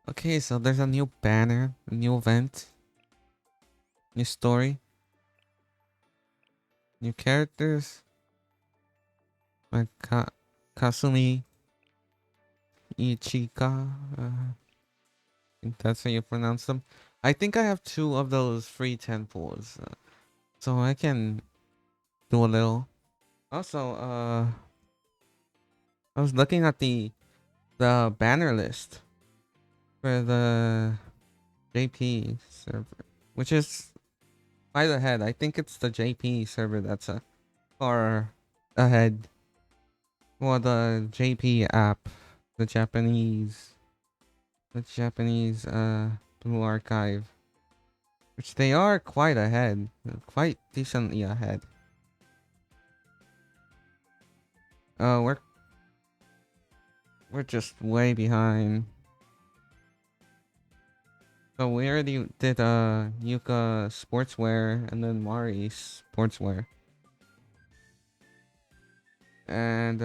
Okay, so there's a new banner, a new event, new story, new characters. Like Kasumi Ichika. I think that's how you pronounce them. I think I have two of those free temples, so I can do a little. Also, I was looking at the banner list for the JP server, which is quite ahead. I think it's the JP server that's far ahead. Well, the JP app, the Japanese, the Japanese Blue Archive, which they are quite ahead, quite decently ahead. Uh, we're we're just way behind. So we already did Yuka sportswear and then Mari sportswear. And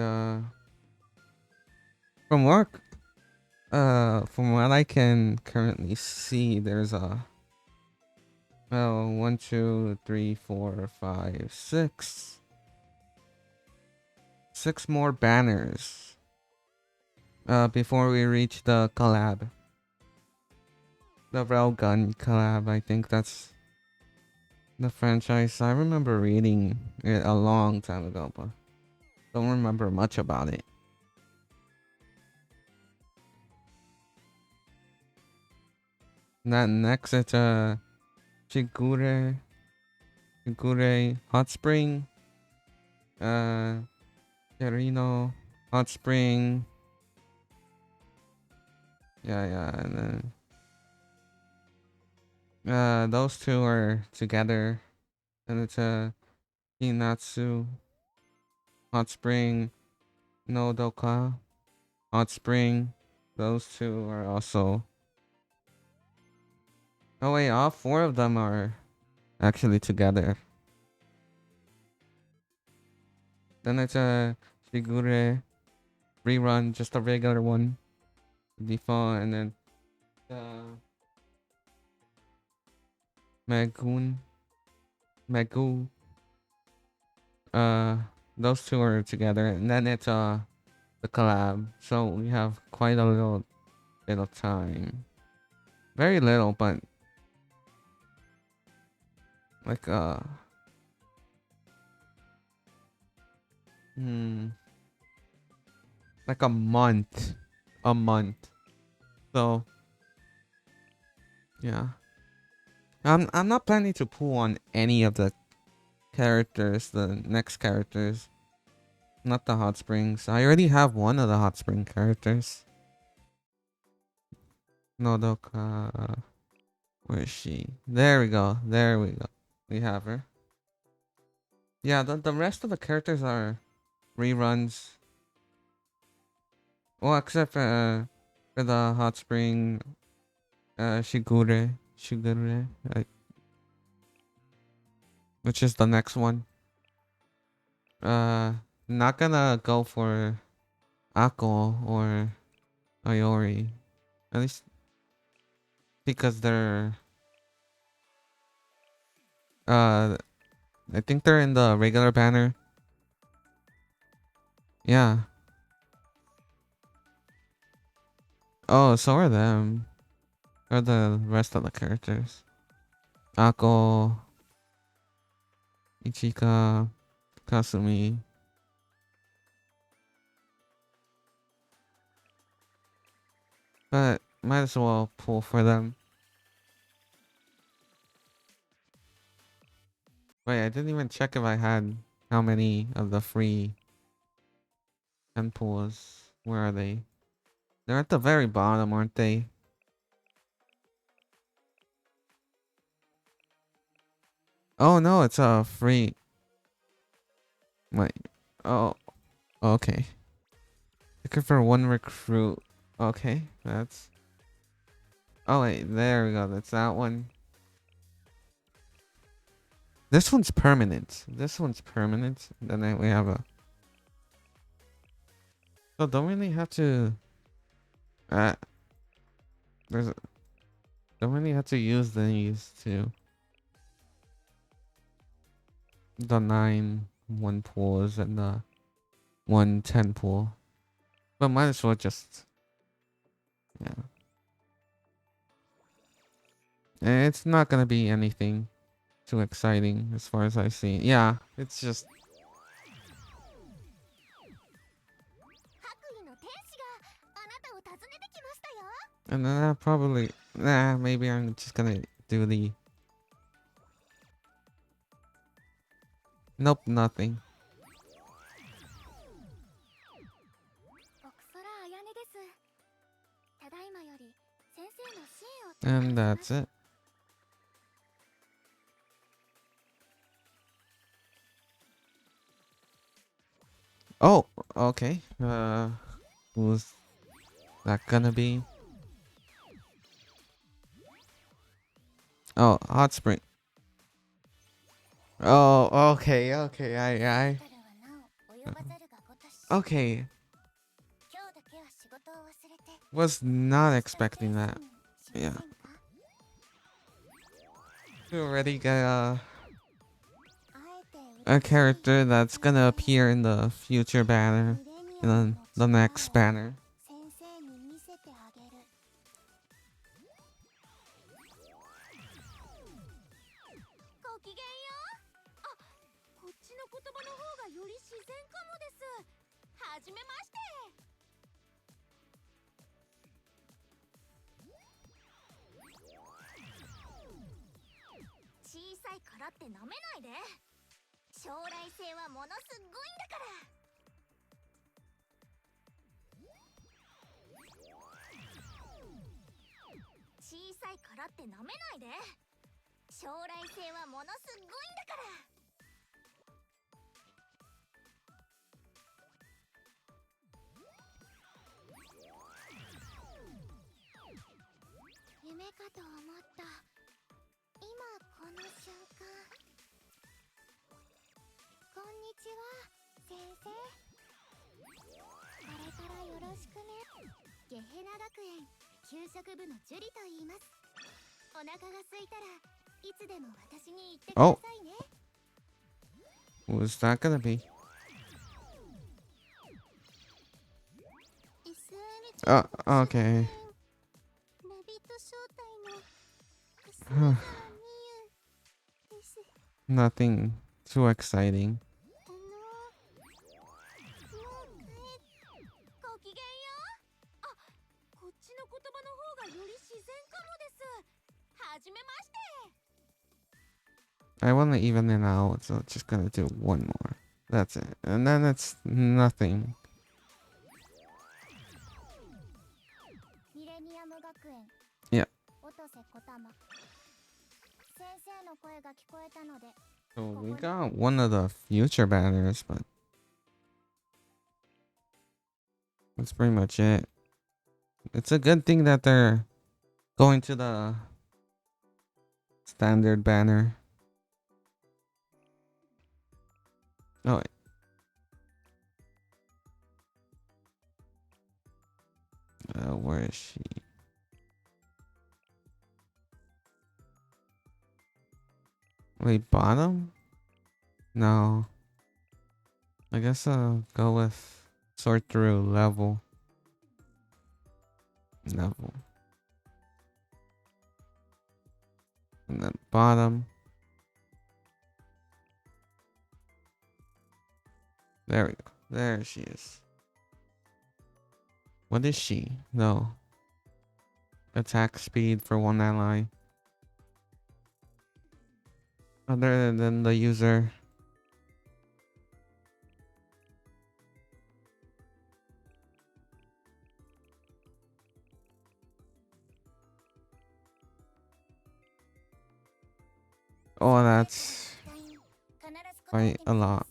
from work from what I can currently see, there's a well, one, two, three, four, five, six more banners before we reach the collab. The Railgun collab, I think that's the franchise. I remember reading it a long time ago, but don't remember much about it. That next it's Shigure Hot Spring, uh Kirino Hot Spring. Yeah, and then those two are together. And it's Hinatsu Hot Spring, Nodoka Hot Spring. Those two are also. Oh wait, all four of them are actually together. Then it's a Shigure rerun, just a regular one, default, and then uh Magoon Magoo. Uh, those two are together, and then it's the collab. So we have quite a little bit of time. Very little, but like hmm, like a month. So yeah, I'm not planning to pull on any of the characters, the next characters, not the hot springs. I already have one of the hot spring characters. Nodoka, where is she? There we go. There we go. We have her. Yeah, the rest of the characters are reruns. Well, except for the hot spring, Shigure, which is the next one. Uh, not gonna go for Ako or Ayori, at least because they're uh, I think they're in the regular banner. Yeah. Oh, so are them. Or the rest of the characters. Ako, Ichika, Kasumi. But might as well pull for them. Wait, I didn't even check if I had how many of the free end pulls. Where are they? They're at the very bottom, aren't they? Oh no, it's a free. Wait. Oh, okay. Looking for one recruit. Okay, that's. Oh wait, there we go. That's that one. This one's permanent. This one's permanent. Then we have a. So don't really have to. Uh, There's don't really have to use these two. The 9-1 pools and the 1-10 pool. But might as well just yeah. And it's not gonna be anything too exciting as far as I see. Yeah, it's just and then I'll probably maybe I'm just gonna do the nope, nothing. And that's it. Oh, okay. Who's that gonna be? Oh, hot spring. Oh, okay, okay. I okay. Was not expecting that. Yeah. We already got a character that's gonna appear in the future banner, and then the next banner. Oh, who's that gonna be? Okay. Nothing too exciting. I want to even it out, so just gonna do one more. That's it. And then it's nothing. Yeah. So we got one of the future banners, but that's pretty much it. It's a good thing that they're going to the standard banner. Oh, wait. Where is she? Wait, bottom? No. I guess I'll go with sort through level. Level. And then bottom. There we go. There she is. What is she? No. Attack speed for one ally. Other than the user. Oh, that's quite a lot.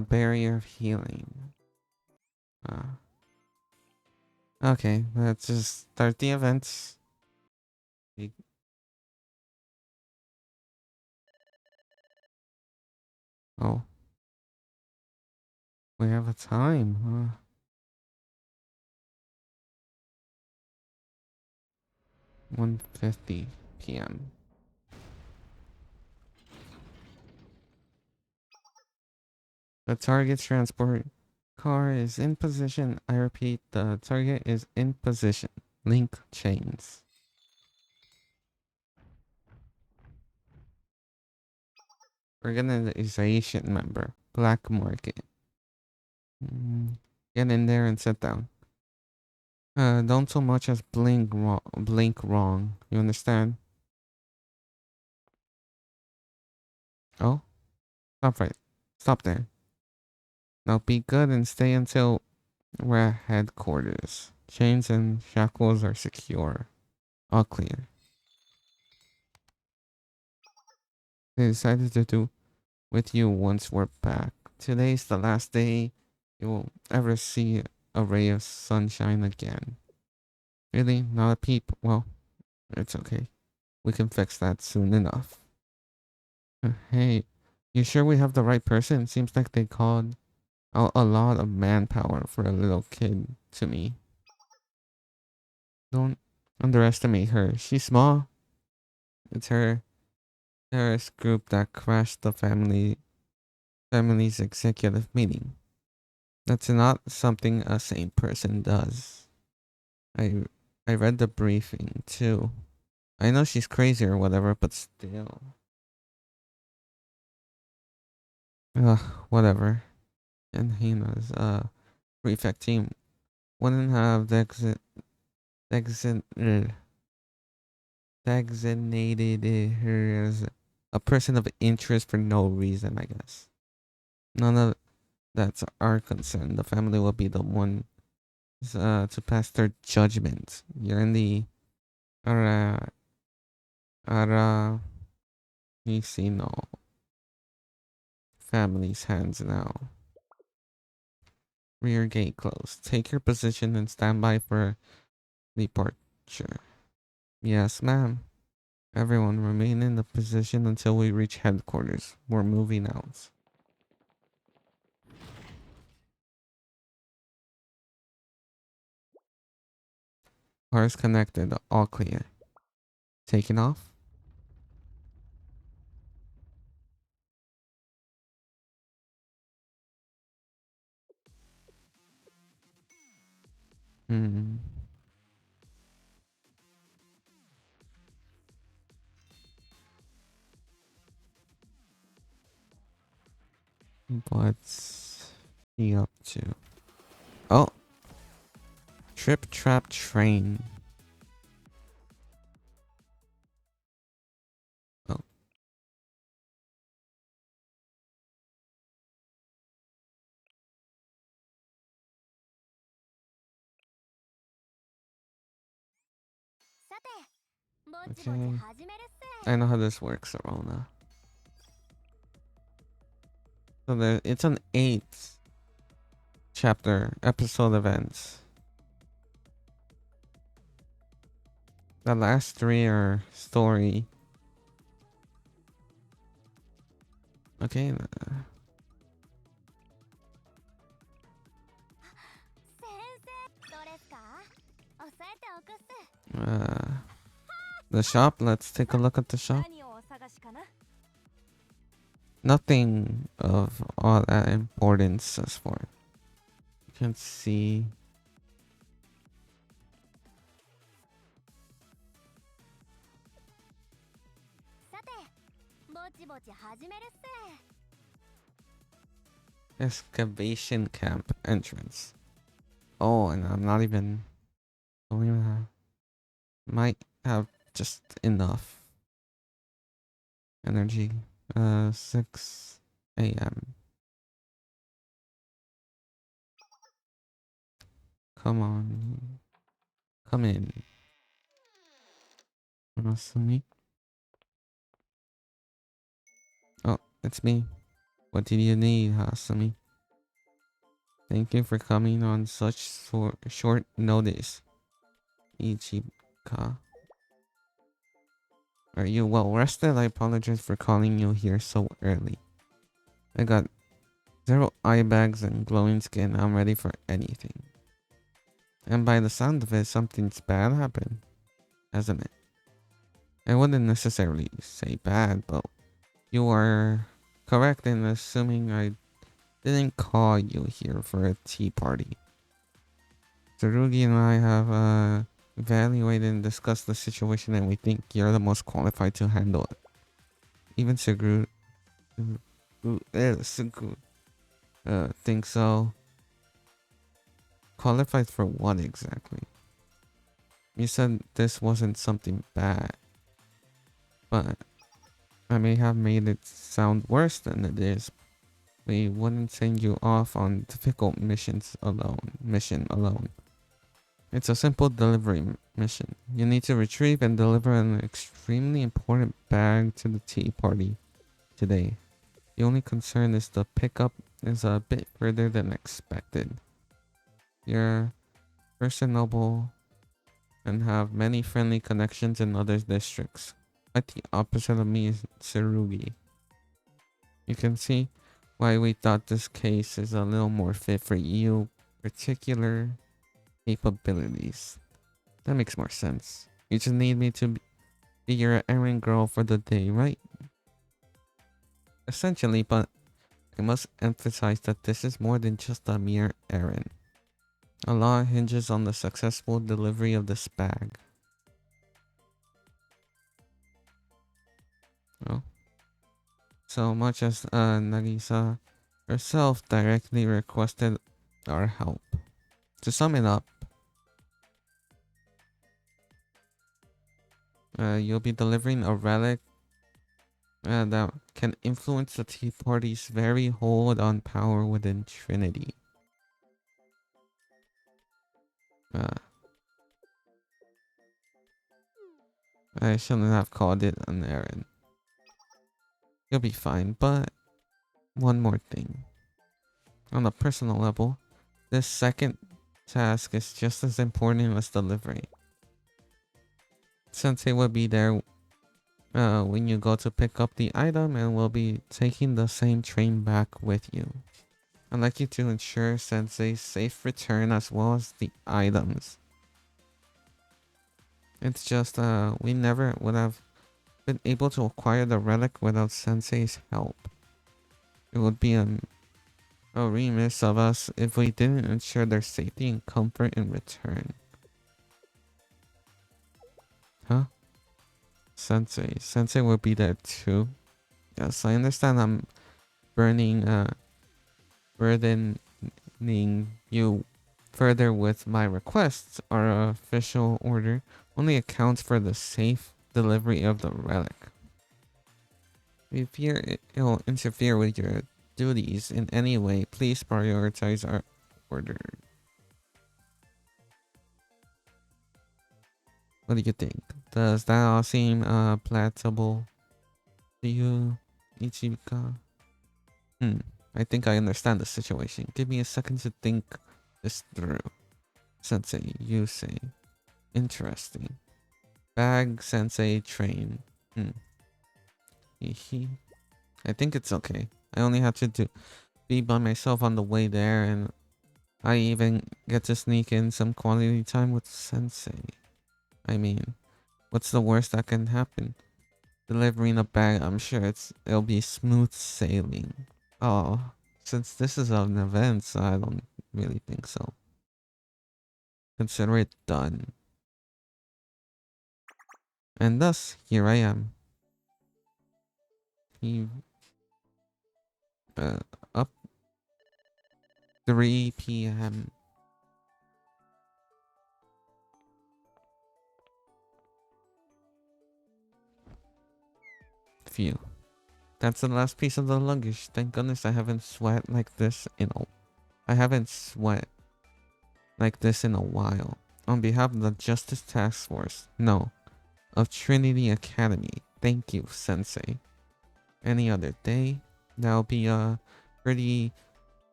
barrier of healing. Uh, okay, let's just start the events. Oh, we have a time, huh? 1:50 p.m. The target's transport car is in position. I repeat, the target is in position. Link chains. Organization member. Black market. Get in there and sit down. Don't so much as blink wrong. Blink wrong. You understand? Oh, stop right. Stop there. Now be good and stay until we're at headquarters. Chains and shackles are secure. All clear. They decided to do with you once we're back. Today's the last day you will ever see a ray of sunshine again. Really? Not a peep? Well, it's okay. We can fix that soon enough. Hey, you sure we have the right person? Seems like they called out a lot of manpower for a little kid to me. Don't underestimate her. She's small. It's her terrorist group that crashed the family's executive meeting. That's not something a sane person does. I I read the briefing too. I know she's crazy or whatever, but still. Ugh, whatever. And Hina's prefect team wouldn't have exit, designated her as a person of interest for no reason, I guess. None of that's our concern. The family will be the one to pass their judgment. You're in the Ara Ara Nisino family's hands now. Rear gate closed. Take your position and stand by for departure. Yes, ma'am. Everyone remain in the position until we reach headquarters. We're moving out. Cars connected. All clear. Taking off? Hmm. What's he up to? Oh, Trip Trap Train. Oh, okay. I know how this works, Arona. So it's an 8th chapter episode events. The last 3 are story. Okay. Uh, the shop. Let's take a look at the shop. Nothing of all that importance as far. You can see. Excavation camp entrance. Oh, and I'm not even. Don't even have. Might have just enough energy. 6 a.m. Come on. Come in. Masumi. Oh, it's me. What did you need, Hasumi? Thank you for coming on such short notice. Ichika. Are you well rested? I apologize for calling you here so early. I got 0 eye bags and glowing skin. I'm ready for anything. And by the sound of it, something's bad happened, hasn't it? I wouldn't necessarily say bad, but you are correct in assuming I didn't call you here for a tea party. Tsurugi and I have evaluated and discussed the situation, and we think you're the most qualified to handle it. Even Suguru thinks so. Qualified for what exactly? You said this wasn't something bad, but I may have made it sound worse than it is. We wouldn't send you off on difficult missions alone. It's a simple delivery mission. You need to retrieve and deliver an extremely important bag to the tea party today. The only concern is the pickup is a bit further than expected. You're personable and have many friendly connections in other districts. Quite the opposite of me is Tsurugi. You can see why we thought this case is a little more fit for you particular capabilities. That makes more sense. You just need me to be your errand girl for the day, right? Essentially, but I must emphasize that this is more than just a mere errand. A lot hinges on the successful delivery of this bag. Oh. So much as Nagisa herself directly requested our help. To sum it up, you'll be delivering a relic that can influence the Tea Party's very hold on power within Trinity. I shouldn't have called it an errand. You'll be fine, but one more thing. On a personal level, this second task is just as important as delivery. Sensei will be there when you go to pick up the item and will be taking the same train back with you. I'd like you to ensure Sensei's safe return as well as the items. It's just we never would have been able to acquire the relic without Sensei's help. It would be a remiss of us if we didn't ensure their safety and comfort in return. Huh? Sensei will be there too. Yes, I understand I'm burdening you further with my requests. Our official order only accounts for the safe delivery of the relic. We fear it'll interfere with your duties in any way. Please prioritize our order. What do you think? Does that all seem palatable to you, Ichika? I think I understand the situation. Give me a second to think this through. Sensei, you say. Interesting. Bag, sensei, train. I think it's okay. I only have to be by myself on the way there, and I even get to sneak in some quality time with Sensei. I mean, what's the worst that can happen? Delivering a bag, I'm sure it'll be smooth sailing. Oh, since this is an event, so I don't really think so. Consider it done. And thus, here I am. Up 3 p.m. Phew. That's the last piece of the luggage. Thank goodness I haven't sweat like this in a while. On behalf of the Justice Task Force, no, of Trinity Academy, thank you, Sensei. Any other day, That'll be a pretty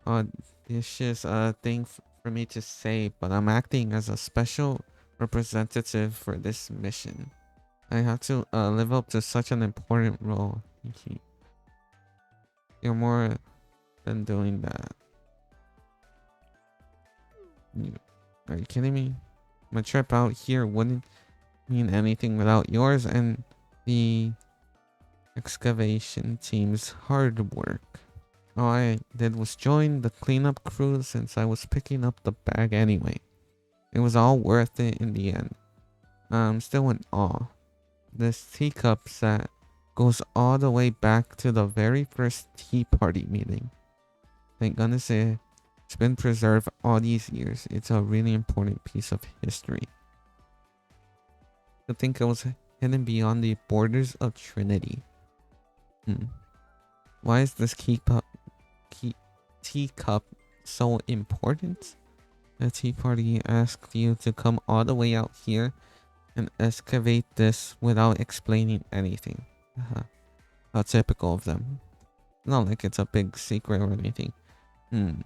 audacious thing for me to say, but I'm acting as a special representative for this mission. I have to live up to such an important role. You're more than doing that. Are you kidding me? My trip out here wouldn't mean anything without yours and the excavation team's hard work. All I did was join the cleanup crew since I was picking up the bag anyway. It was all worth it in the end. I'm still in awe. This teacup set goes all the way back to the very first tea party meeting. Thank goodness it's been preserved all these years. It's a really important piece of history. To think it was hidden beyond the borders of Trinity. Why is this teacup so important? The tea party asked you to come all the way out here and excavate this without explaining anything. How typical of them. Not like it's a big secret or anything.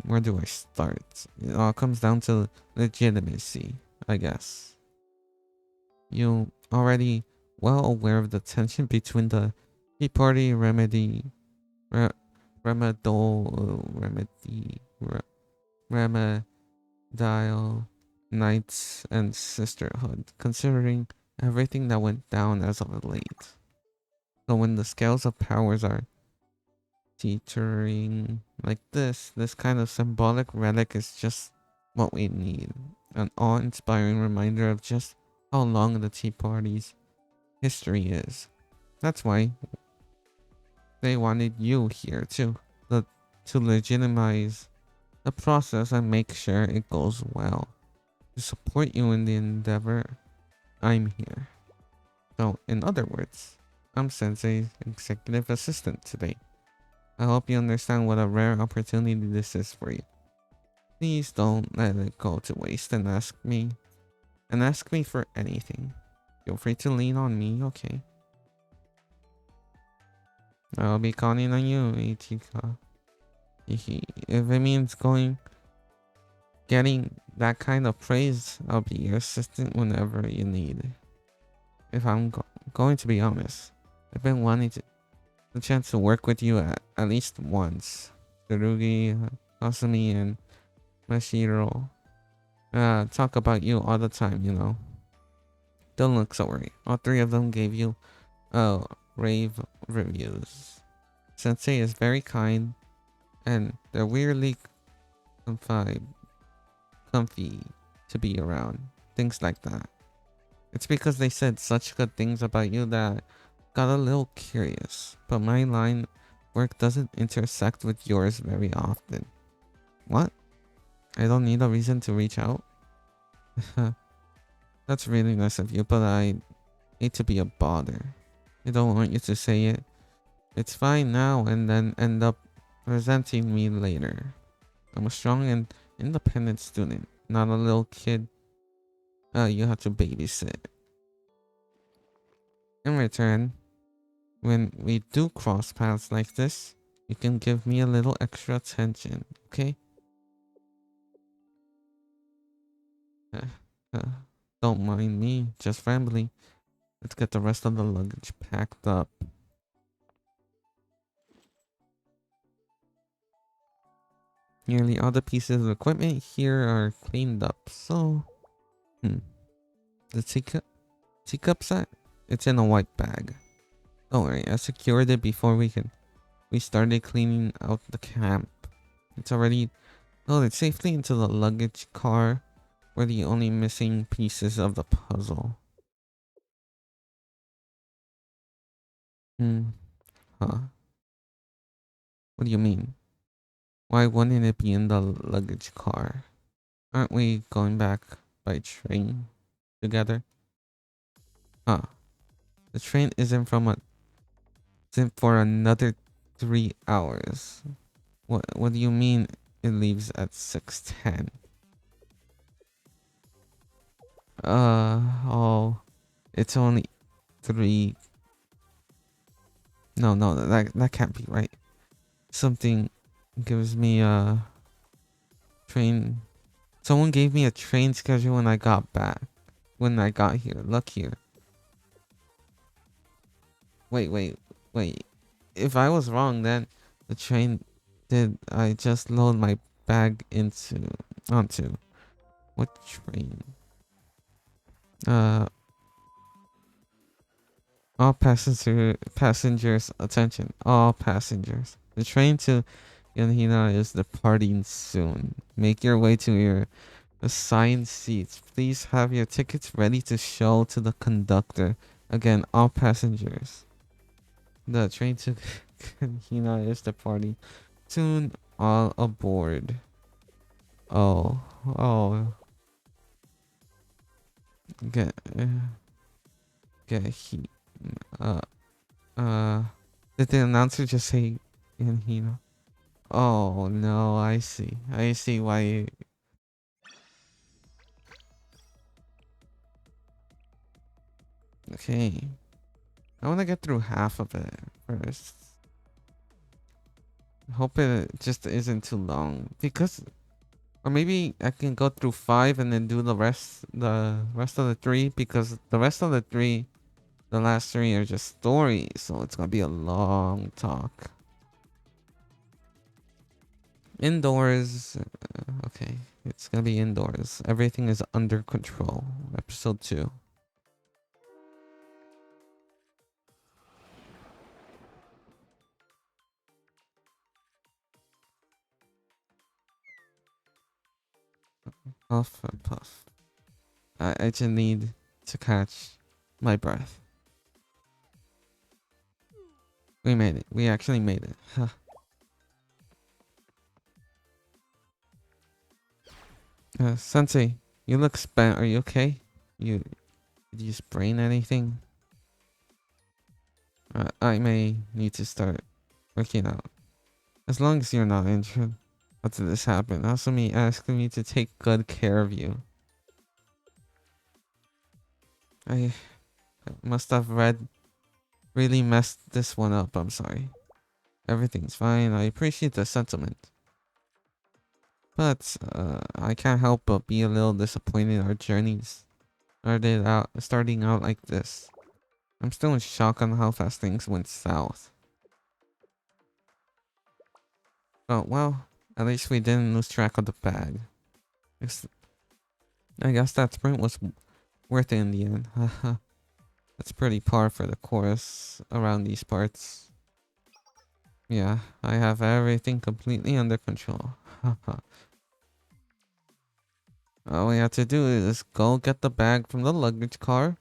Where do I start? It all comes down to legitimacy, I guess. You already well aware of the tension between the Tea Party Remedy Remedial Knights and Sisterhood, considering everything that went down as of late. So when the scales of powers are teetering like this kind of symbolic relic is just what we need. An awe-inspiring reminder of just how long the Tea Party's history is. That's why they wanted you here too, to legitimize the process and make sure it goes well. To support you in the endeavor, I'm here. So, in other words, I'm Sensei's executive assistant today. I hope you understand what a rare opportunity this is for you. Please don't let it go to waste and ask me for anything. Feel free to lean on me, okay? I'll be calling on you, Ichika. If it means getting that kind of praise, I'll be your assistant whenever you need. If I'm going to be honest, I've been wanting the chance to work with you at least once. Tsurugi, Asumi, and Mashiro talk about you all the time, you know. Don't look so worried. All three of them gave you rave reviews. Sensei is very kind, and they're weirdly comfy to be around. Things like that. It's because they said such good things about you that I got a little curious. But my line work doesn't intersect with yours very often. What? I don't need a reason to reach out? That's really nice of you, but I hate to be a bother. I don't want you to say it. It's fine now and then end up resenting me later. I'm a strong and independent student, not a little kid you have to babysit. In return, when we do cross paths like this, you can give me a little extra attention, okay? Don't mind me, just friendly. Let's get the rest of the luggage packed up. Nearly all the pieces of equipment here are cleaned up, so... The teacup set? It's in a white bag. Don't worry, I secured it before we started cleaning out the camp. It's already loaded safely into the luggage car. We're the only missing pieces of the puzzle. Huh? What do you mean? Why wouldn't it be in the luggage car? Aren't we going back by train together? Huh. The train isn't for another 3 hours. What do you mean it leaves at 6:10? Oh, it's only 3. No, that can't be right. something gives me a train. Someone gave me a train schedule when I got back. When I got here. Look here. Wait. If I was wrong, then the train did I just load my bag onto what train? Uh, all passengers attention. All passengers. The train to Yanhina is departing soon. Make your way to your assigned seats. Please have your tickets ready to show to the conductor. Again, all passengers. The train to Yanhina is departing soon. All aboard. Oh, oh, get, get he, uh, uh, did the announcer just say Yanhina? Oh no, I see why okay. I want to get through half of it first. Hope it just isn't too long because, or maybe I can go through 5 and then do the rest of the 3 because the rest of the 3, the last 3 are just stories, so it's gonna be a long talk. Indoors, okay, it's gonna be indoors. Everything is under control. Episode 2. Puff and puff. I just need to catch my breath. We made it. We actually made it. Huh. Sensei, you look spent. Are you okay? Did you sprain anything? I may need to start working out. As long as you're not injured. How did this happen? Asumi asking me to take good care of you. I must have really messed this one up. I'm sorry. Everything's fine. I appreciate the sentiment. But I can't help but be a little disappointed our journeys starting out like this. I'm still in shock on how fast things went south. Oh well, at least we didn't lose track of the bag. I guess that sprint was worth it in the end. That's pretty par for the course around these parts. Yeah, I have everything completely under control. All we have to do is go get the bag from the luggage car,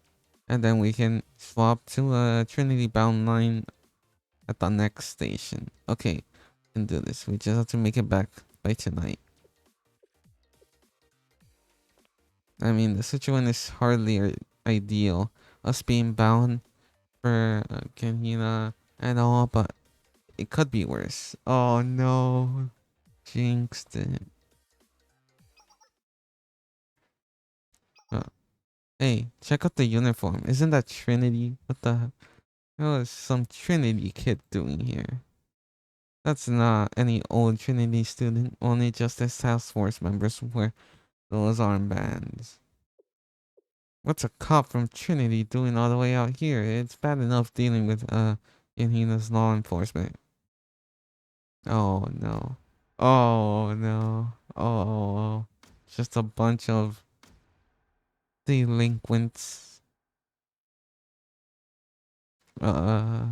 and then we can swap to a Trinity bound line at the next station. Okay, we can do this. We just have to make it back by tonight. I mean, the situation is hardly ideal. Us being bound for Kenhina and all, but it could be worse. Oh no, jinxed it. Uh, hey, check out the uniform. Isn't that Trinity? What the hell is some Trinity kid doing here? That's not any old Trinity student. Only Justice Task Force members wear those armbands. What's a cop from Trinity doing all the way out here? It's bad enough dealing with Yanhina's law enforcement. Oh no. Oh no. Oh, just a bunch of delinquents. Uh,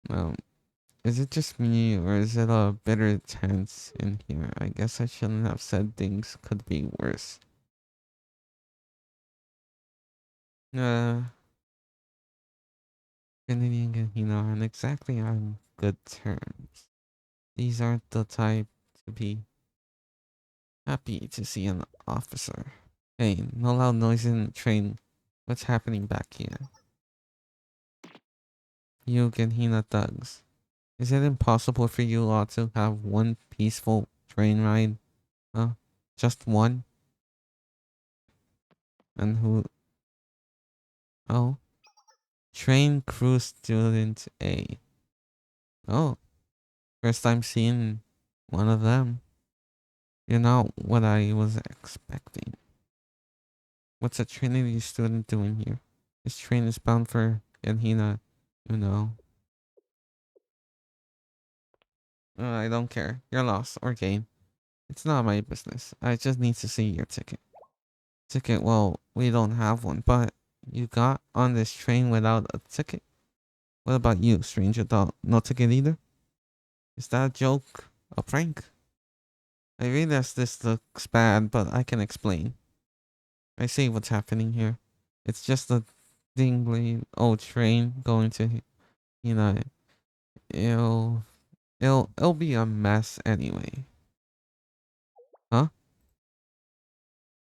um, is it just me or is it a bitter tense in here? I guess I shouldn't have said things could be worse. Uh, Kennedy and Yanhina aren't exactly on good terms. These aren't the type to be happy to see an officer. Hey, no loud noise in the train. What's happening back here? You Genhina thugs. Is it impossible for you all to have one peaceful train ride? Huh? Just one? And who? Oh? Train crew student A. Oh, first time seeing one of them. You're not what I was expecting. What's a Trinity student doing here? This train is bound for Yanhina, you know. I don't care. You're lost or gain. It's not my business. I just need to see your ticket. Ticket? Well, we don't have one, but you got on this train without a ticket? What about you, strange adult? No ticket either? Is that a joke? A prank? I realize this looks bad, but I can explain. I see what's happening here. It's just a dingly old train going to, you know, it'll, it'll be a mess anyway. Huh?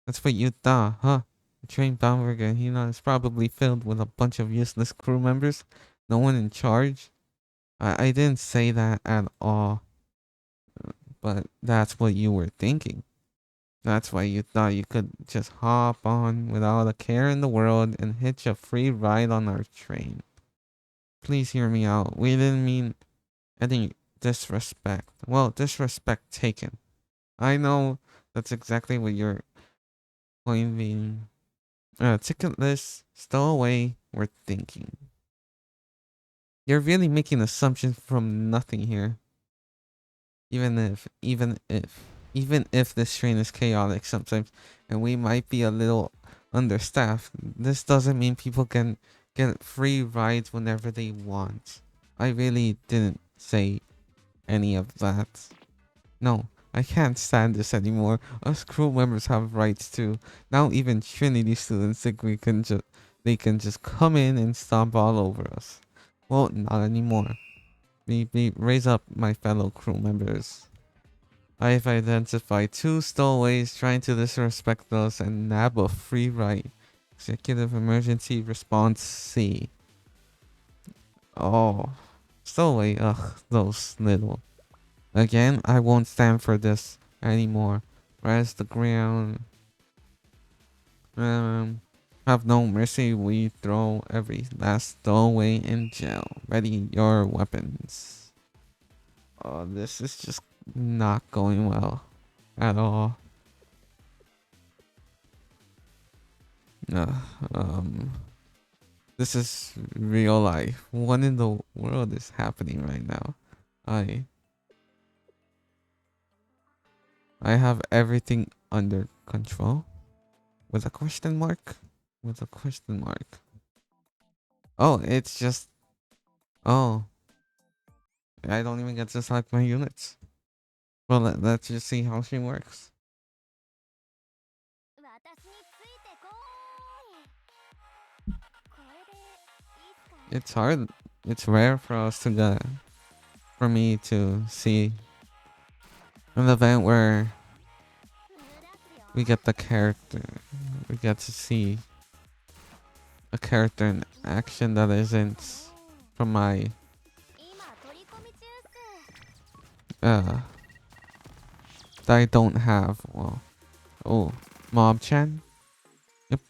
That's what you thought, huh? The train bound for Gahina is probably filled with a bunch of useless crew members. No one in charge. I didn't say that at all, but that's what you were thinking. That's why you thought you could just hop on without a care in the world and hitch a free ride on our train. Please hear me out. We didn't mean any disrespect. Well, disrespect taken. I know that's exactly what you're pointing. Ticketless, stowaway, we're thinking. You're really making assumptions from nothing here. Even if this train is chaotic sometimes and we might be a little understaffed, this doesn't mean people can get free rides whenever they want. I really didn't say any of that. No, I can't stand this anymore. Us crew members have rights too. Now even Trinity students think they can just come in and stomp all over us. Well, not anymore. Raise up, my fellow crew members. I've identified two stowaways trying to disrespect us and nab a free ride. Executive Emergency Response C. Oh, stowaway, ugh, those little. Again, I won't stand for this anymore. Rise the ground. Um, have no mercy. We throw every last stowaway in jail. Ready your weapons. Oh, this is just not going well at all. Uh, um, this is real life. What in the world is happening right now? I I have everything under control. With a question mark? With a question mark. Oh, it's just... Oh, I don't even get to select my units. Well, let's just see how she works. It's hard. It's rare for us to get... For me to see an event where we get the character. We get to see a character in action that isn't from my... that I don't have. Well, oh, Mob-chan? Yep.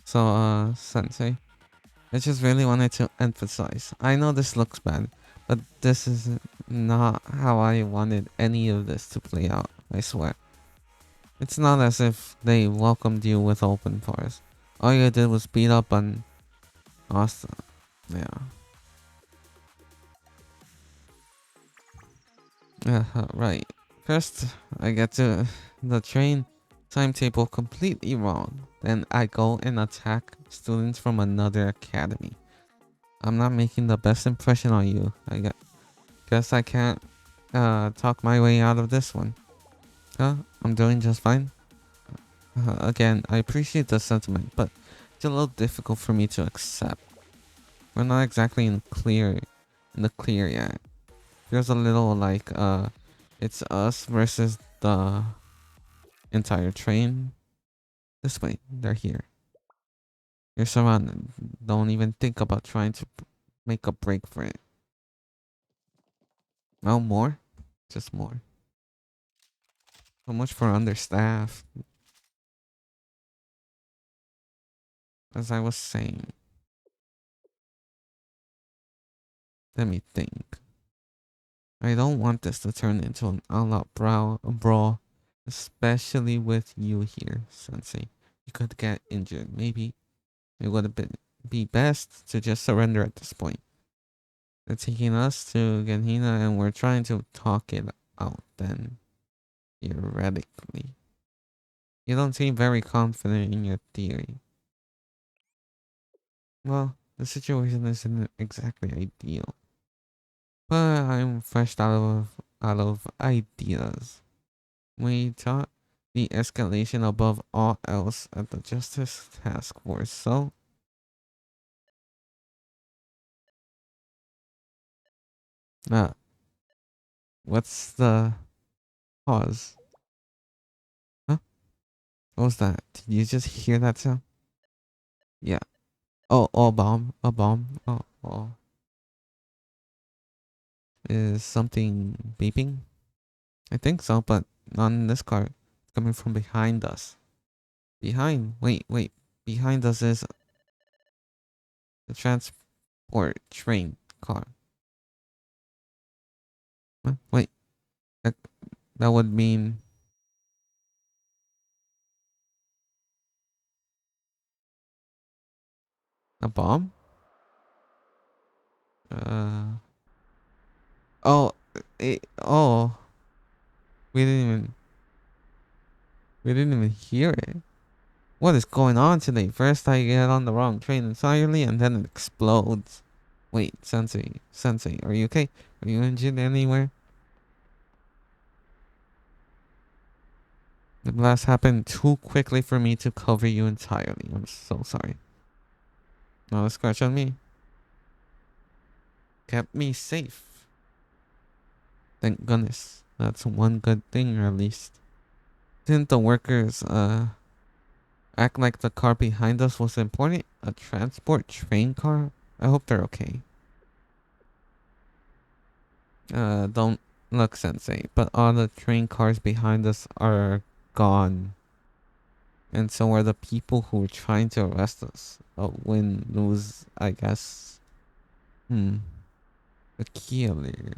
So, Sensei, I just really wanted to emphasize. I know this looks bad, but this is not how I wanted any of this to play out, I swear. It's not as if they welcomed you with open arms. All you did was beat up on Austin. Yeah. Yeah, right. First, I get to the train timetable completely wrong. Then I go and attack students from another academy. I'm not making the best impression on you. Guess I can't talk my way out of this one. Huh? I'm doing just fine. Again, I appreciate the sentiment, but it's a little difficult for me to accept. We're not exactly in the clear yet. Feels a little like it's us versus the entire train. This way, they're here. You're surrounded. Don't even think about trying to make a break for it. Oh, more? Just more. So much for understaffed. As I was saying, let me think. I don't want this to turn into an all-out brawl, especially with you here, Sensei. You could get injured. Maybe it would be best to just surrender at this point. They're taking us to Genhina and we're trying to talk it out then, theoretically. You don't seem very confident in your theory. Well, the situation isn't exactly ideal. But I'm fresh out of ideas. We taught the escalation above all else at the Justice Task Force, so uh what's the pause? Huh? What was that? Did you just hear that sound? Yeah. Oh, a bomb. A bomb. Oh. Is something beeping? I think so, but not in this car. It's coming from behind us. Behind? Wait. Behind us is the transport train car. Huh? Wait, that, that would mean a bomb? Uh, oh, oh, we didn't even, we didn't even hear it. What is going on today? First I get on the wrong train entirely and then it explodes. Wait, Sensei, are you okay? Are you injured anywhere? The blast happened too quickly for me to cover you entirely. I'm so sorry. Not a scratch on me. Kept me safe. Thank goodness. That's one good thing, or at least. Didn't the workers, act like the car behind us was important? A transport train car? I hope they're okay. Don't look, Sensei, but all the train cars behind us are gone. And so are the people who were trying to arrest us. Win, lose, I guess. Peculiar.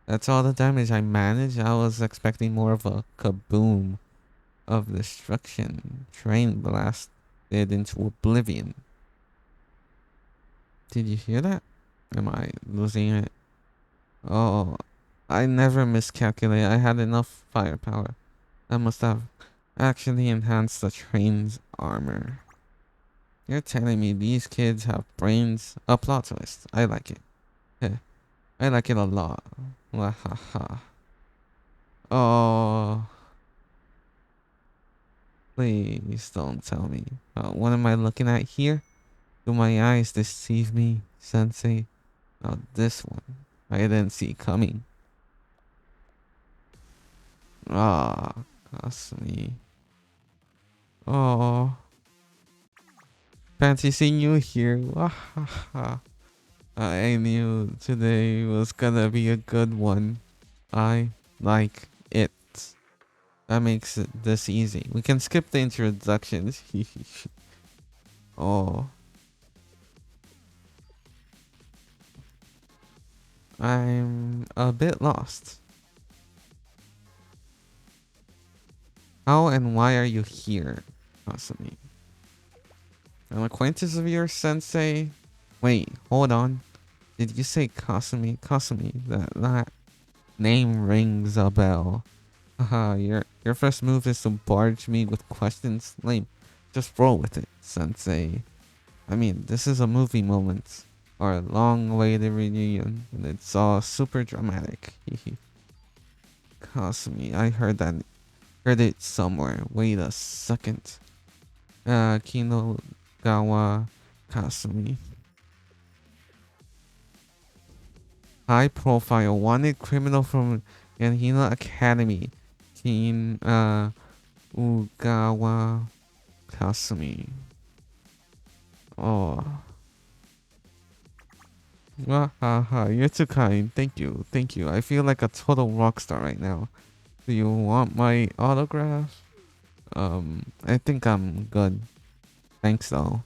That's all the damage I managed? I was expecting more of a kaboom of destruction. Train blasted into oblivion. Did you hear that? Am I losing it? Oh, I never miscalculate. I had enough firepower. That must have actually enhanced the train's armor. You're telling me these kids have brains? A plot twist. I like it. Heh. I like it a lot. Wahaha. Oh, please don't tell me. What am I looking at here? Do my eyes deceive me, Sensei? Oh, this one. I didn't see coming. Ah, Kasumi. Oh, fancy seeing you here. Wahaha. I knew today was gonna be a good one. I like it. That makes it this easy. We can skip the introductions. Oh, I'm a bit lost. How and why are you here, Kasumi? An acquaintance of yours, Sensei? Wait, hold on. Did you say Kasumi? Kasumi, that name rings a bell. Haha, your first move is to barge me with questions? Lame. Just roll with it, Sensei. I mean, this is a movie moment. Our long-awaited reunion, and it's all super dramatic. Kasumi, I heard it somewhere. Wait a second. Kinogawa Kasumi. High profile wanted criminal from Yanhina Academy. Kin Ugawa Kasumi. Oh. Wahaha, you're too kind. Thank you. Thank you. I feel like a total rock star right now. Do you want my autograph? I think I'm good. Thanks though.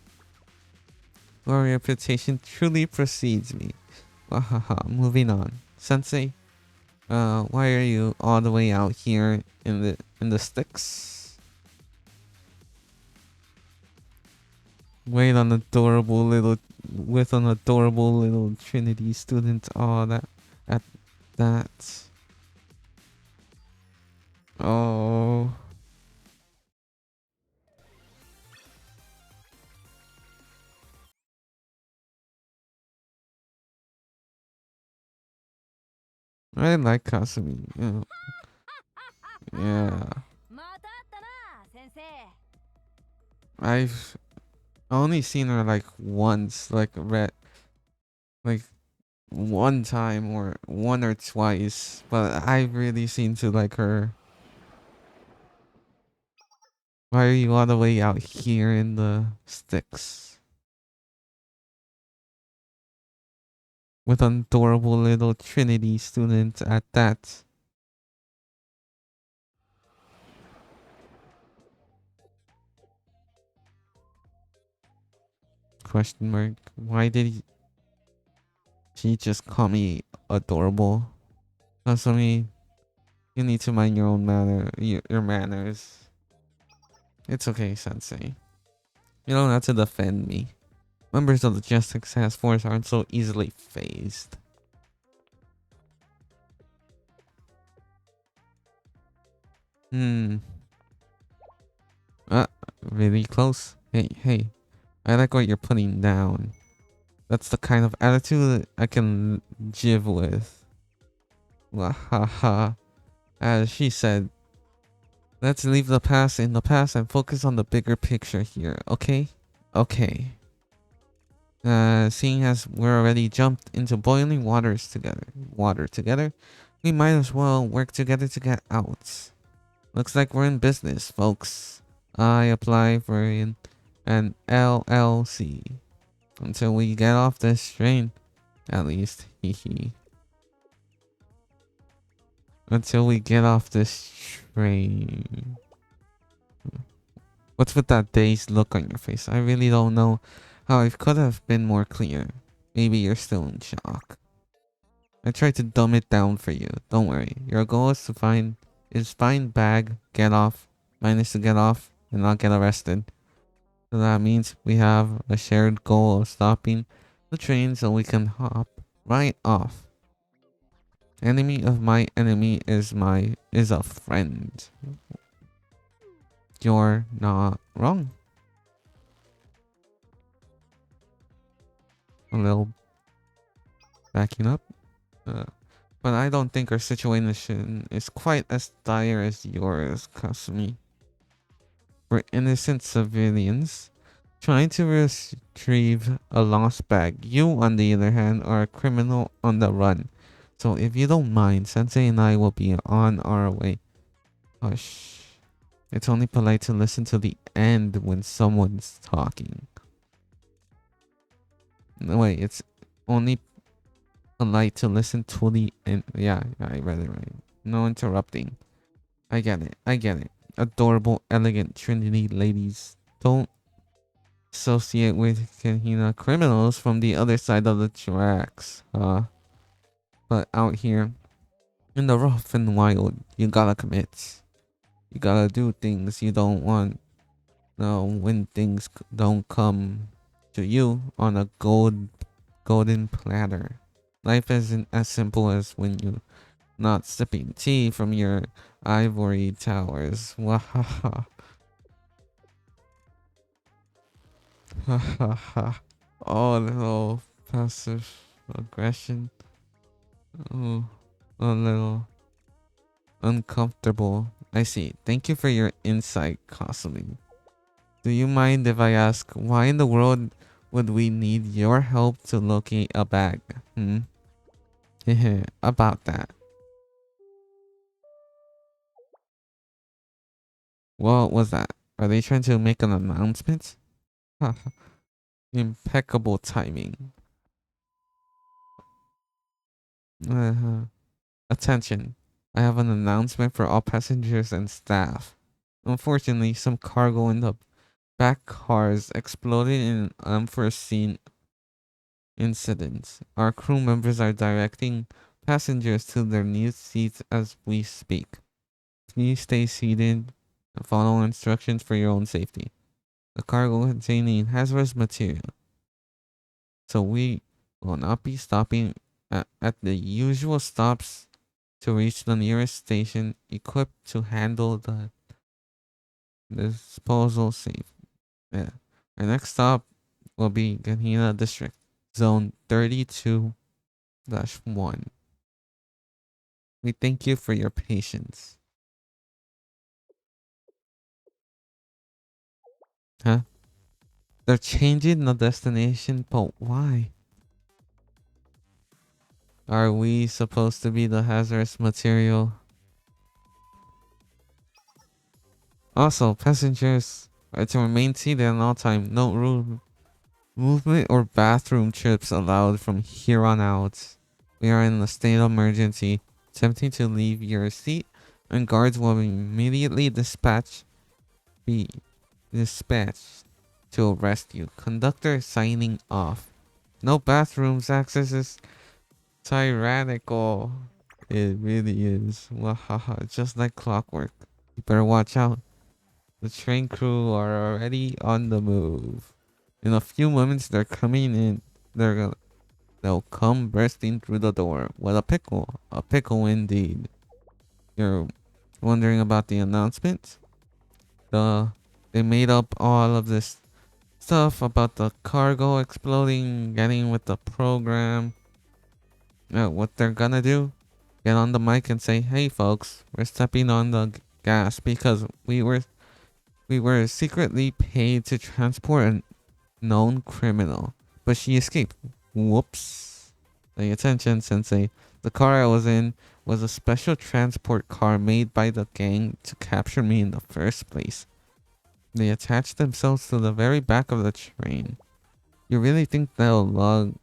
Your reputation truly precedes me. Wahaha, moving on. Sensei, why are you all the way out here in the sticks? Wait on adorable little with an adorable little Trinity student. Oh, that at that. Oh, I like Kasumi. Yeah. I've only seen her like once, like one time or one or twice, but I really seem to like her. Why are you all the way out here in the sticks? With an adorable little Trinity student at that. Question mark. Why did she just call me adorable? Kasumi, you need to mind your own your manners. It's okay, Sensei. You don't have to defend me. Members of the Justice Task Force aren't so easily phased. Hmm. Uh, really close. Hey. I like what you're putting down. That's the kind of attitude I can jive with. Wahaha. As she said, let's leave the past in the past and focus on the bigger picture here, okay? Okay. Seeing as we're already jumped into boiling water together, we might as well work together to get out. Looks like we're in business, folks. I apply for an LLC until we get off this train, at least. Hehe. Until we get off this train. What's with that dazed look on your face? I really don't know how I could have been more clear. Maybe you're still in shock. I tried to dumb it down for you. Don't worry. Your goal is find bag, get off, manage to get off, and not get arrested. So that means we have a shared goal of stopping the train so we can hop right off. Enemy of my enemy is a friend. You're not wrong. A little backing up. Uh, but I don't think our situation is quite as dire as yours, Kasumi. We're innocent civilians trying to retrieve a lost bag. You, on the other hand, are a criminal on the run. So if you don't mind, Sensei and I will be on our way. Hush. It's only polite to listen to the end when someone's talking. No, wait, it's only polite to listen to the end. Yeah, I read it right. No interrupting. I get it. I get it. Adorable, elegant Trinity ladies don't associate with Kahina criminals from the other side of the tracks. But out here in the rough and wild, you gotta commit. You gotta do things you don't want. No, when things don't come to you on a golden platter. Life isn't as simple as when you not sipping tea from your ivory towers. Wahaha. Hahaha. Oh, little passive aggression. Oh, a little uncomfortable. I see. Thank you for your insight, Kasumi. Do you mind if I ask why in the world would we need your help to locate a bag? Hmm? Hehe, about that. What was that? Are they trying to make an announcement? Impeccable timing. Uh-huh. Attention. I have an announcement for all passengers and staff. Unfortunately, some cargo in the back cars exploded in an unforeseen incident. Our crew members are directing passengers to their new seats as we speak. Please stay seated and follow instructions for your own safety. The cargo containing hazardous material, so we will not be stopping at the usual stops to reach the nearest station equipped to handle the disposal safe. Yeah. Our next stop will be Ganhina District, Zone 32-1. We thank you for your patience. Huh? They're changing the destination, but why? Are we supposed to be the hazardous material? Also, passengers are to remain seated at all time. No room movement or bathroom trips allowed from here on out. We are in a state of emergency. Attempting to leave your seat, and guards will immediately be dispatched to arrest you. Conductor signing off. No bathrooms. Access is tyrannical. It really is. Wahaha. Just like clockwork. You better watch out. The train crew are already on the move. In a few moments, they're coming in. They'll come bursting through the door. What a pickle! A pickle indeed. You're wondering about the announcement? They made up all of this stuff about the cargo exploding, getting with the program. What they're gonna do? Get on the mic and say, "Hey, folks, we're stepping on the gas because we were secretly paid to transport a known criminal, but she escaped. Whoops. Pay attention, Sensei. The car I was in was a special transport car made by the gang to capture me in the first place. They attached themselves to the very back of the train. You really think they'll lug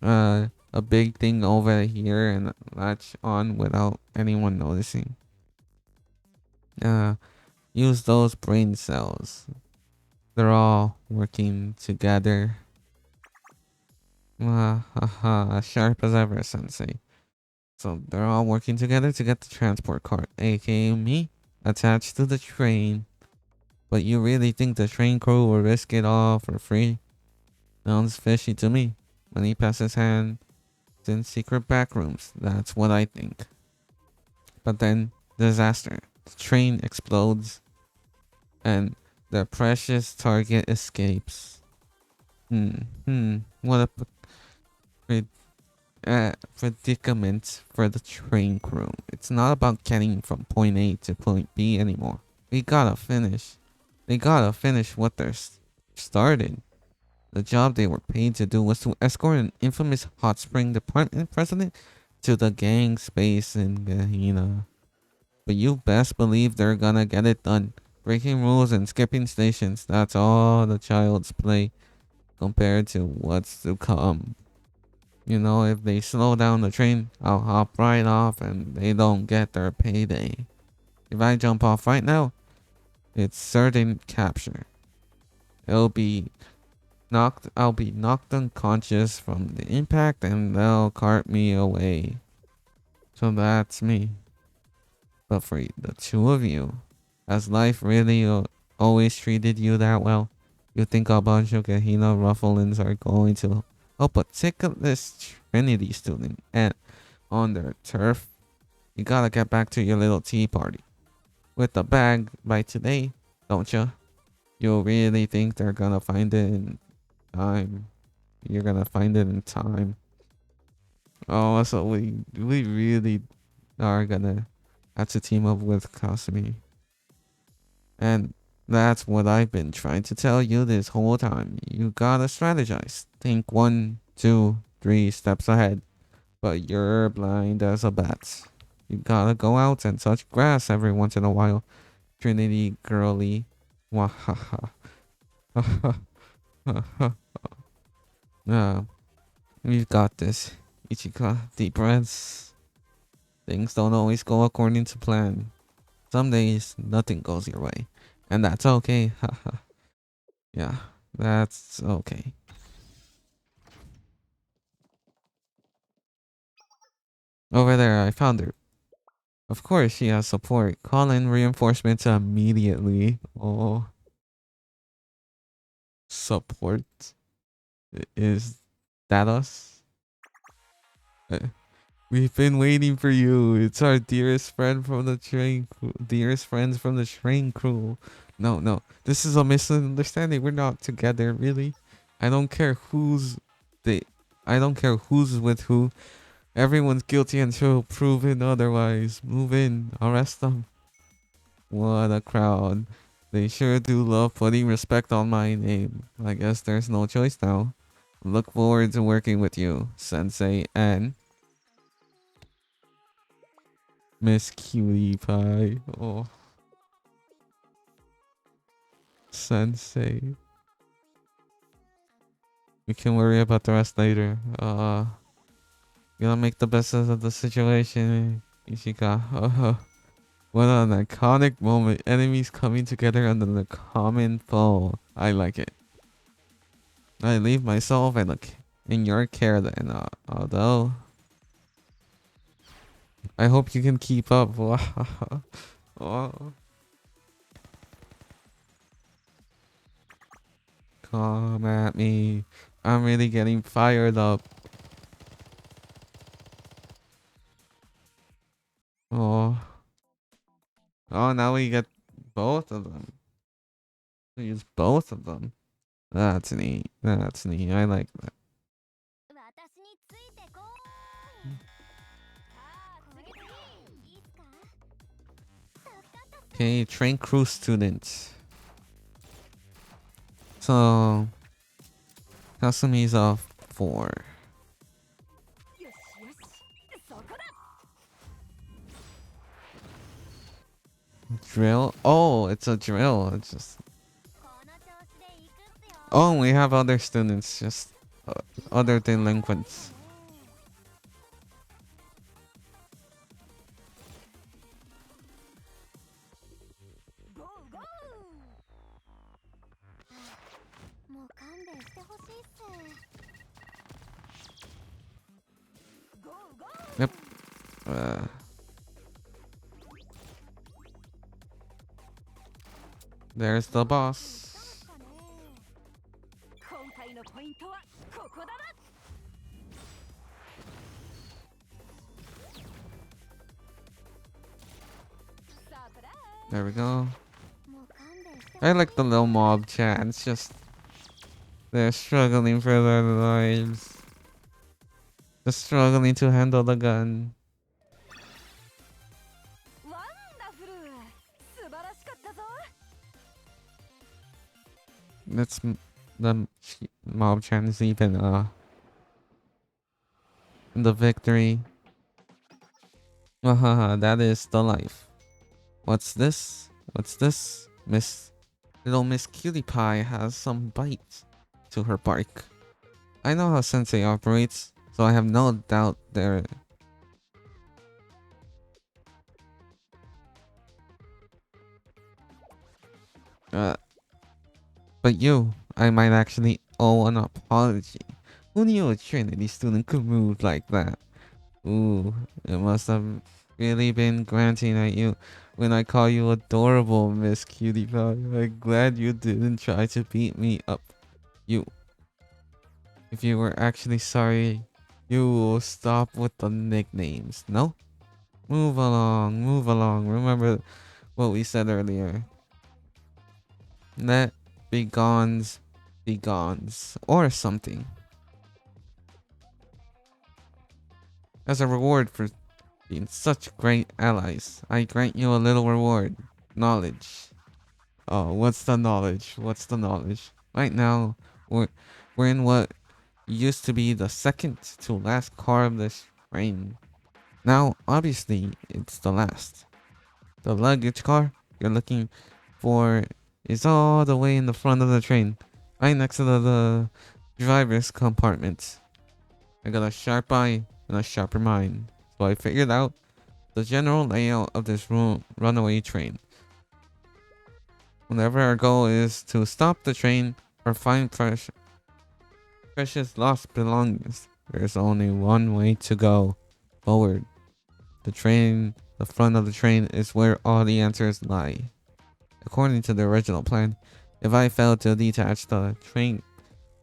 a big thing over here and latch on without anyone noticing? Uh, Use those brain cells. They're all working together. Sharp as ever, Sensei. So they're all working together to get the transport cart, aka me, attached to the train. But you really think the train crew will risk it all for free? Sounds fishy to me. Money passes hands in secret back rooms. That's what I think. But then, disaster. The train explodes and the precious target escapes. What a predicament for the train crew. It's not about getting from point A to point B anymore. We gotta finish. They gotta finish what they're started. The job they were paid to do was to escort an infamous hot spring department president to the gang space in Gehenna. But you best believe they're gonna get it done. Breaking rules and skipping stations, that's all the child's play compared to what's to come. You know, if they slow down the train, I'll hop right off and they don't get their payday. If I jump off right now, it's certain capture. I'll be knocked unconscious from the impact and they'll cart me away. So that's me. But for the two of you, has life really always treated you that well? You think a bunch of Gehenna Rufflins are going to help a ticketless Trinity student and on their turf? You gotta get back to your little tea party with the bag by today, don't you? You really think they're gonna find it in time? You're gonna find it in time. Oh, so we really are gonna have to team up with Kasumi. And that's what I've been trying to tell you this whole time. You gotta strategize. Think 1, 2, 3 steps ahead. But you're blind as a bat. You gotta go out and touch grass every once in a while. Trinity girly. Wahaha. We've got this. Ichika, deep breaths. Things don't always go according to plan. Some days, nothing goes your way. And that's okay. Haha. Yeah, that's okay. Over there, I found her. Of course, she has support. Call in reinforcements immediately. Oh, support? Is that us? Uh, We've been waiting for you. It's our dearest friend from the train crew. Dearest friends from the train crew. No, no. This is a misunderstanding. We're not together, really. I don't care who's the I don't care who's with who. Everyone's guilty until proven otherwise. Move in. Arrest them. What a crowd. They sure do love putting respect on my name. I guess there's no choice now. Look forward to working with you, Sensei and Miss Cutie Pie. Oh, Sensei. We can worry about the rest later. Gonna make the best of the situation, Ishika. What an iconic moment. Enemies coming together under the common foe. I like it. I leave myself in your care then. Although, I hope you can keep up. Oh, come at me. I'm really getting fired up. Oh, oh, now we get both of them. We use both of them. That's neat. That's neat. I like that. Okay, train crew students. So, Kasumi's off 4. Drill? Oh, it's a drill. It's just. Oh, we have other students, just other delinquents. Yep. There's the boss. There we go. I like the little mob chat. It's just they're struggling for their lives. Just struggling to handle the gun. That's the mob chat is even the victory. Haha, that is the life. What's this? What's this? Little Miss Cutie Pie has some bite to her bark. I know how Sensei operates, so I have no doubt there. But you, I might actually owe an apology. Who knew a Trinity student could move like that? Ooh, it must have really been granting at you when I call you adorable, Miss Cutie Pie. I'm glad you didn't try to beat me up. You, if you were actually sorry, you will stop with the nicknames, no? Move along, move along. Remember what we said earlier. Let begons begons or something. As a reward for being such great allies, I grant you a little reward. Knowledge. Oh, what's the knowledge? What's the knowledge? Right now, we're we're in what used to be the second to last car of this train. Now, obviously, it's the last. The luggage car you're looking for is all the way in the front of the train, right next to the driver's compartment. I got a sharp eye and a sharper mind, so I figured out the general layout of this runaway train. Whenever our goal is to stop the train or find precious lost belongings, there's only one way to go: forward. The front of the train is where all the answers lie. According to the original plan, if I failed to detach the train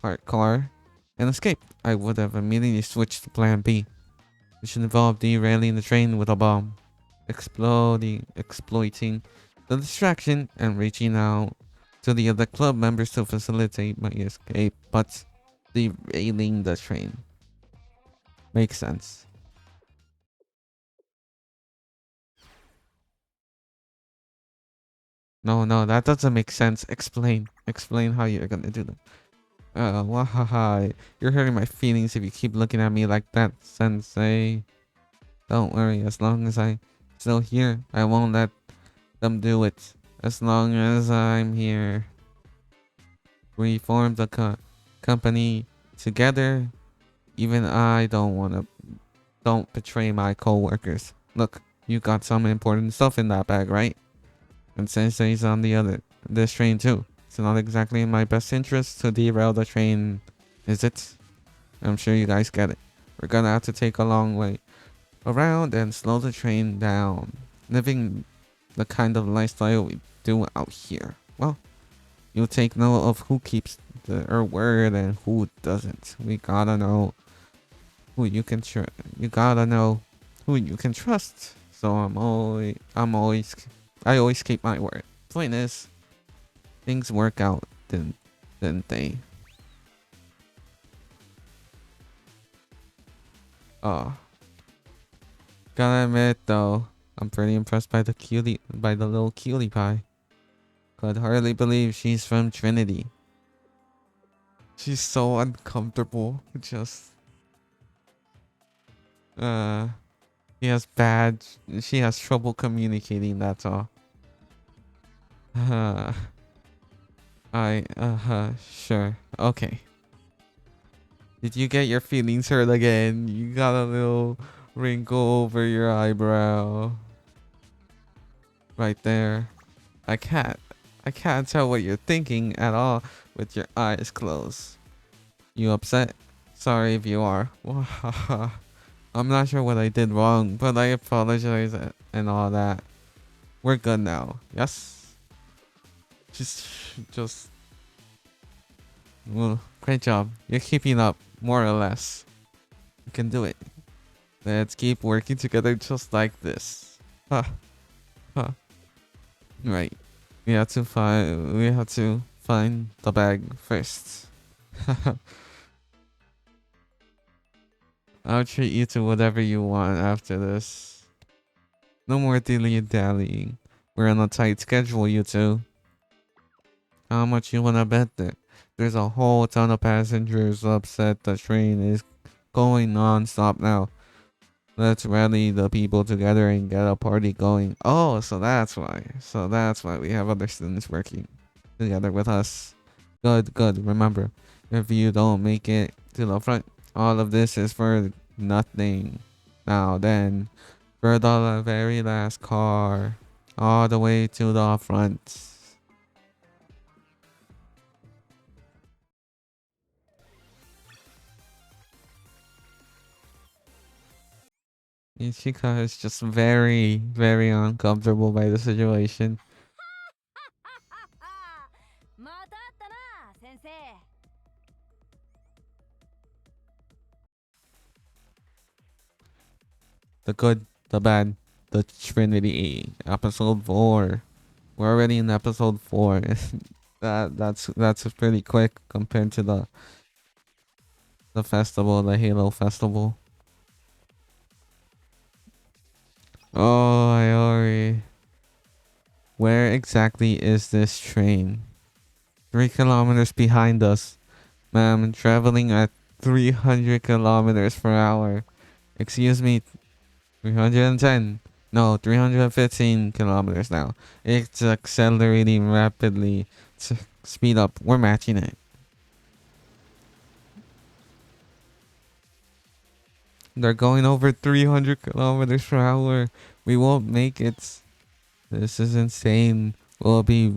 parked car and escape, I would have immediately switched to plan B, which involved derailing the train with a bomb, exploiting the distraction, and reaching out to the other club members to facilitate my escape, but derailing the train. Makes sense. No, no, that doesn't make sense. Explain. Explain how you're gonna do that. Wahaha. You're hurting my feelings if you keep looking at me like that, sensei. Don't worry, as long as I'm still here, I won't let them do it. As long as I'm here. We formed a company together. Even I don't betray my co-workers. Look, you got some important stuff in that bag, right? And Sensei's on this train too. It's not exactly in my best interest to derail the train, is it? I'm sure you guys get it. We're gonna have to take a long way around and slow the train down. Living the kind of lifestyle we do out here. Well, you take note of who keeps their word and who doesn't. We gotta know who you can trust. You gotta know who you can trust. So I always keep my word. Point is, things work out, didn't they? Oh, gotta admit though, I'm pretty impressed by the little cutie pie. Could hardly believe she's from Trinity. She's so uncomfortable. Just uh, she has bad. She has trouble communicating. That's all. Uh, sure. Okay. Did you get your feelings hurt again? You got a little wrinkle over your eyebrow. Right there. I can't. I can't tell what you're thinking at all with your eyes closed. You upset? Sorry if you are. I'm not sure what I did wrong, but I apologize and all that. We're good now. Yes? Just well, great job. You're keeping up, more or less. You can do it. Let's keep working together just like this. Huh. Huh. Right. We have to find the bag first. I'll treat you to whatever you want after this. No more dilly-dallying. We're on a tight schedule, you two. How much you wanna bet that there's a whole ton of passengers upset the train is going non-stop now? Let's rally the people together and get a party going. Oh, so that's why. So that's why we have other students working together with us. Good, good. Remember, if you don't make it to the front, all of this is for nothing. Now then, for the very last car, all the way to the front. Ichika is just very, very uncomfortable by the situation. The good, the bad, the Trinity. Episode 4. We're already in episode 4. That's pretty quick compared to the festival, the Halo festival. Oh, Iori. Where exactly is this train? 3 kilometers behind us. Ma'am, traveling at 300 kilometers per hour. Excuse me, 310. No, 315 kilometers now. It's accelerating rapidly. Speed up. We're matching it. They're going over 300 kilometers per hour. We won't make it. This is insane. We'll be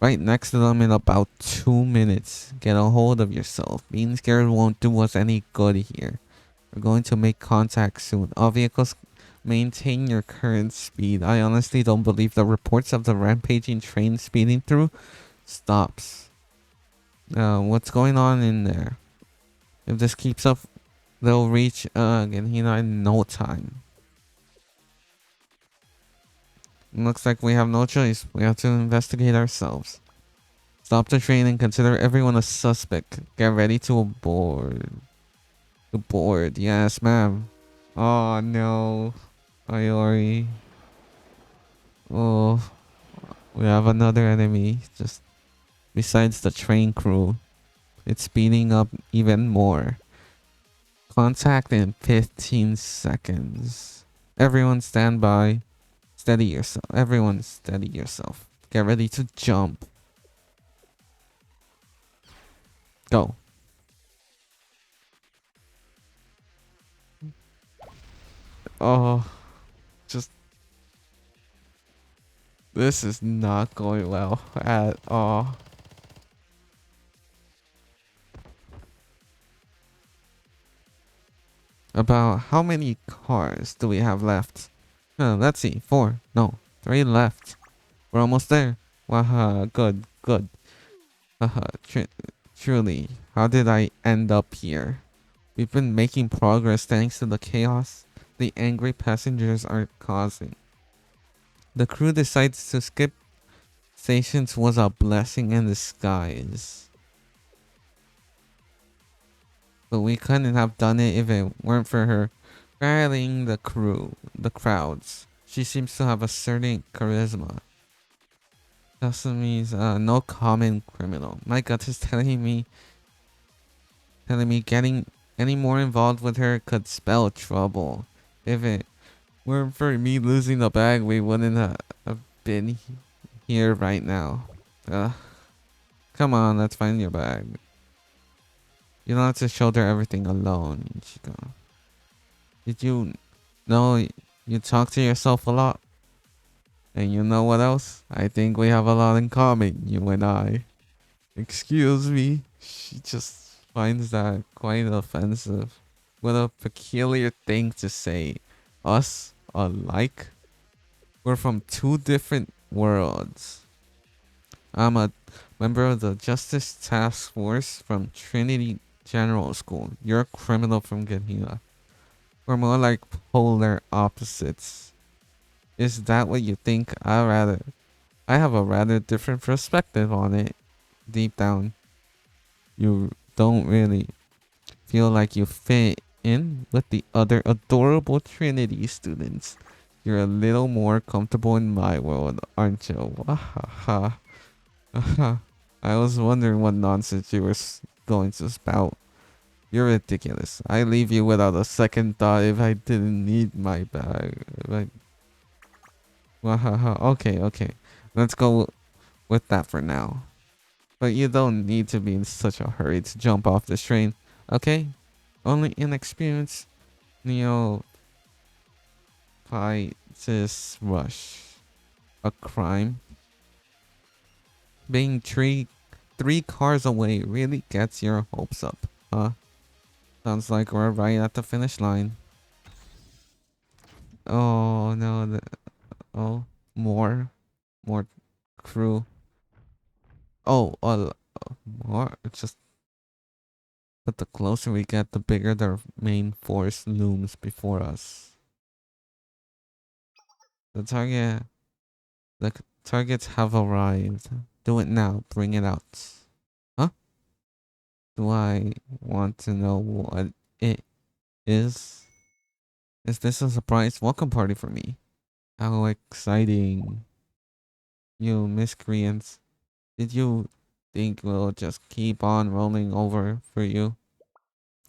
right next to them in about 2 minutes. Get a hold of yourself. Being scared won't do us any good here. We're going to make contact soon. All vehicles maintain your current speed. I honestly don't believe the reports of the rampaging train speeding through stops. What's going on in there? If this keeps up, they'll reach Genhina in no time. Looks like we have no choice. We have to investigate ourselves. Stop the train and consider everyone a suspect. Get ready to board. To board. Yes, ma'am. Oh no. Iori. Oh, we have another enemy. Just besides the train crew. It's speeding up even more. Contact in 15 seconds. Everyone stand by. Steady yourself. Everyone steady yourself. Get ready to jump. Go. Oh, just this is not going well at all. About how many cars do we have left? Let's see. 4. No, 3 left. We're almost there. Waha, good, good. Haha, truly. How did I end up here? We've been making progress thanks to the chaos the angry passengers are causing. The crew decides to skip stations was a blessing in disguise. But we couldn't have done it if it weren't for her rallying the crowds. She seems to have a certain charisma. Sesame's no common criminal. My gut is telling me getting any more involved with her could spell trouble. If it weren't for me losing the bag, we wouldn't have been here right now. Come on, let's find your bag. You don't have to shoulder everything alone, Ichigo. Did you know you talk to yourself a lot? And you know what else? I think we have a lot in common, you and I. Excuse me. She just finds that quite offensive. What a peculiar thing to say. Us alike? We're from two different worlds. I'm a member of the Justice Task Force from Trinity General School. You're a criminal from Genhila. We're more like polar opposites. Is that what you think? I have a rather different perspective on it. Deep down, you don't really feel like you fit in with the other adorable Trinity students. You're a little more comfortable in my world, aren't you? Wahaha. I was wondering what nonsense you were going to spout. You're ridiculous. I leave you without a second thought if I didn't need my bag. Wahaha. Okay, okay. Let's go with that for now. But you don't need to be in such a hurry to jump off this train, okay? Only inexperienced neophytes rush. A crime? Being three cars away really gets your hopes up, huh? Sounds like we're right at the finish line. Oh no, oh, more crew. Oh, more. It's just, but the closer we get, the bigger their main force looms before us. The target, the targets have arrived. Do it now. Bring it out. Huh? Do I want to know what it is? Is this a surprise welcome party for me? How exciting. You miscreants. Did you think we'll just keep on rolling over for you?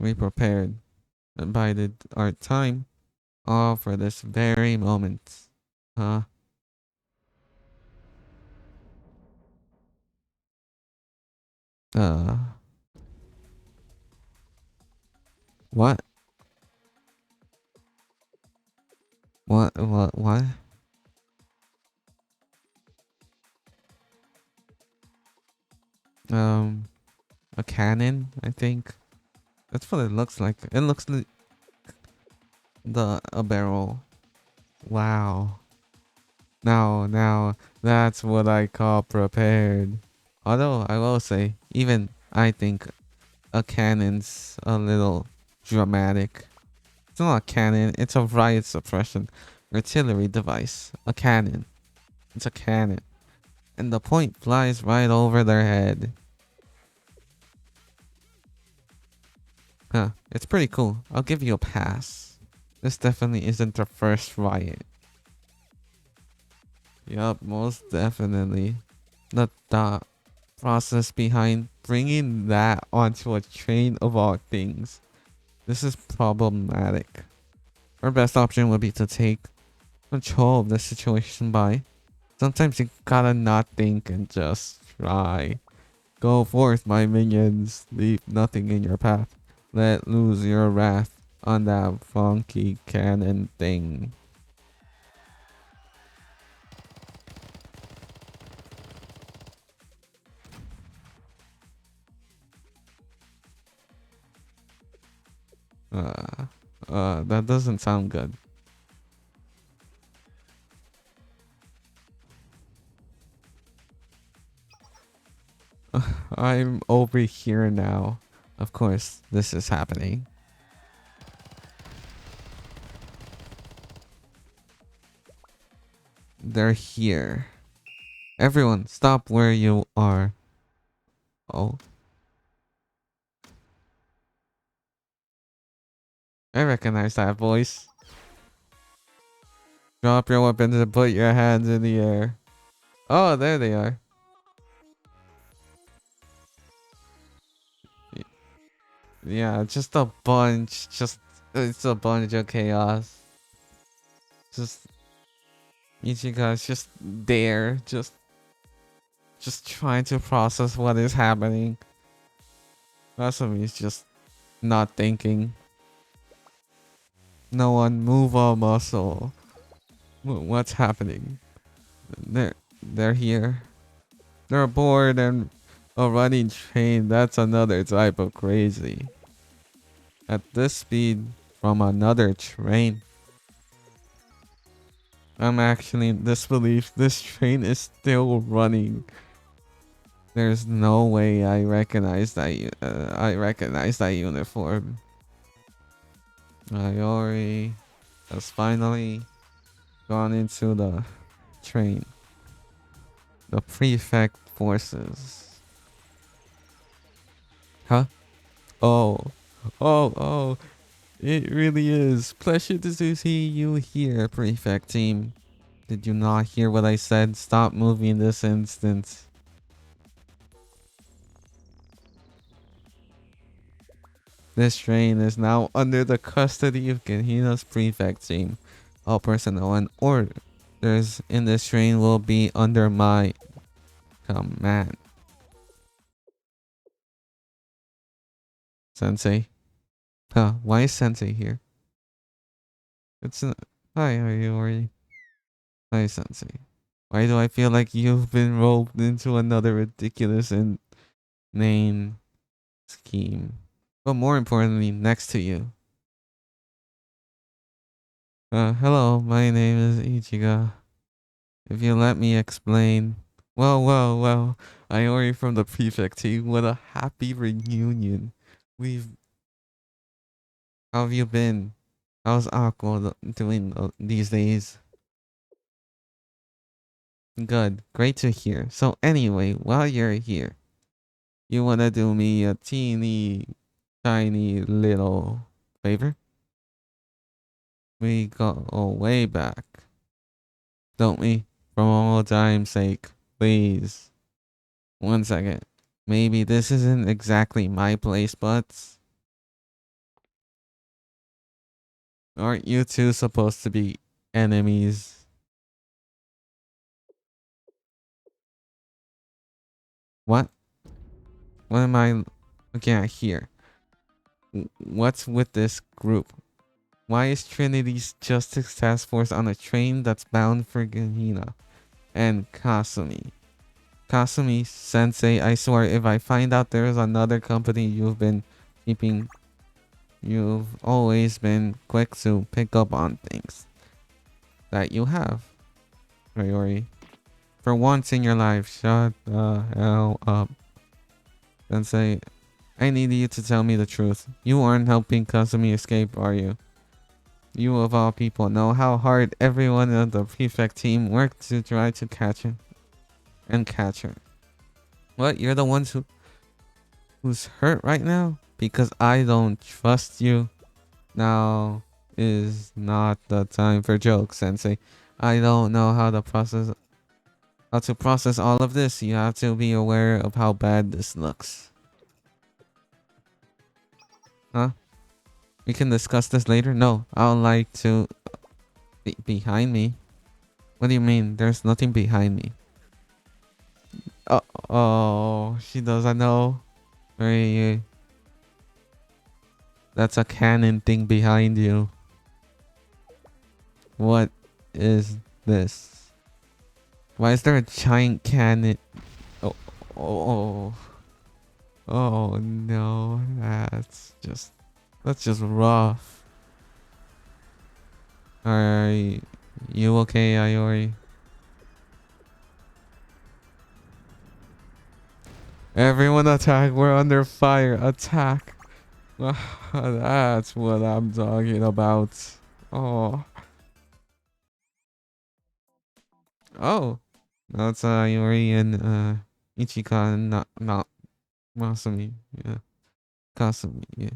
We prepared and bided our time all for this very moment. Huh? Uh, what? What? Um, a cannon, I think. That's what it looks like. It looks like the a barrel. Wow. Now, that's what I call prepared. Although I will say, even I think a cannon's a little dramatic. It's not a cannon, it's a riot suppression artillery device. A cannon. It's a cannon. And the point flies right over their head. Huh, it's pretty cool. I'll give you a pass. This definitely isn't the first riot. Yup, most definitely. The thought process behind bringing that onto a train of all things. This is problematic. Our best option would be to take control of the situation by sometimes you gotta not think and just try. Go forth, my minions. Leave nothing in your path. Let loose your wrath on that funky cannon thing. That doesn't sound good. I'm over here now. Of course, this is happening. They're here. Everyone, stop where you are. Oh, I recognize that voice. Drop your weapons and put your hands in the air. Oh, there they are. Y- Yeah, just a bunch. It's a bunch of chaos. Just Ichigo's just there, just trying to process what is happening. Masami's just not thinking. No one move a muscle. What's happening? They're here. They're bored and a running train. That's another type of crazy. At this speed from another train. I'm actually in disbelief. This train is still running. There's no way I recognize that. I recognize that uniform. Iori has finally gone into the train. The prefect forces. Huh? Oh. Oh. It really is. Pleasure to see you here, prefect team. Did you not hear what I said? Stop moving this instant. This train is now under the custody of Gehina's prefect team. All personnel and orders in this train will be under my command. Sensei. Huh, why is Sensei here? It's an... Hi, are you already? Hi, Sensei. Why do I feel like you've been rolled into another ridiculous and inane scheme? But more importantly, next to you. Hello, my name is Ichiga. If you let me explain. Well. Iori from the prefect team. What a happy reunion. We've... How have you been? How's Aqua doing these days? Good. Great to hear. So anyway, while you're here, you wanna do me a teeny tiny little favor? We go way back, don't we? From old time's sake, please. One second. Maybe this isn't exactly my place, but aren't you two supposed to be enemies? What? What am I looking at here? What's with this group? Why is Trinity's Justice Task Force on a train that's bound for Gahina? And Kasumi. Kasumi Sensei, I swear if I find out there's another company you've been keeping, you've always been quick to pick up on things that you have. Priori. For once in your life, shut the hell up. Sensei, I need you to tell me the truth. You aren't helping Kasumi escape, are you? You of all people know how hard everyone on the prefect team worked to try to catch him and catch her. What? You're the ones who's hurt right now? Because I don't trust you. Now is not the time for jokes, Sensei. I don't know how to process all of this. You have to be aware of how bad this looks. Huh? We can discuss this later? No, I would like to behind me. What do you mean? There's nothing behind me. Oh, she doesn't know. Very. That's a cannon thing behind you. What is this? Why is there a giant cannon? Oh, oh, oh no, that's just rough. Are you okay, Ayori? Everyone attack, we're under fire, attack. That's what I'm talking about. Oh. Oh. That's Ayori and Ichika and not Masumi. Yeah. Kasumi, yeah.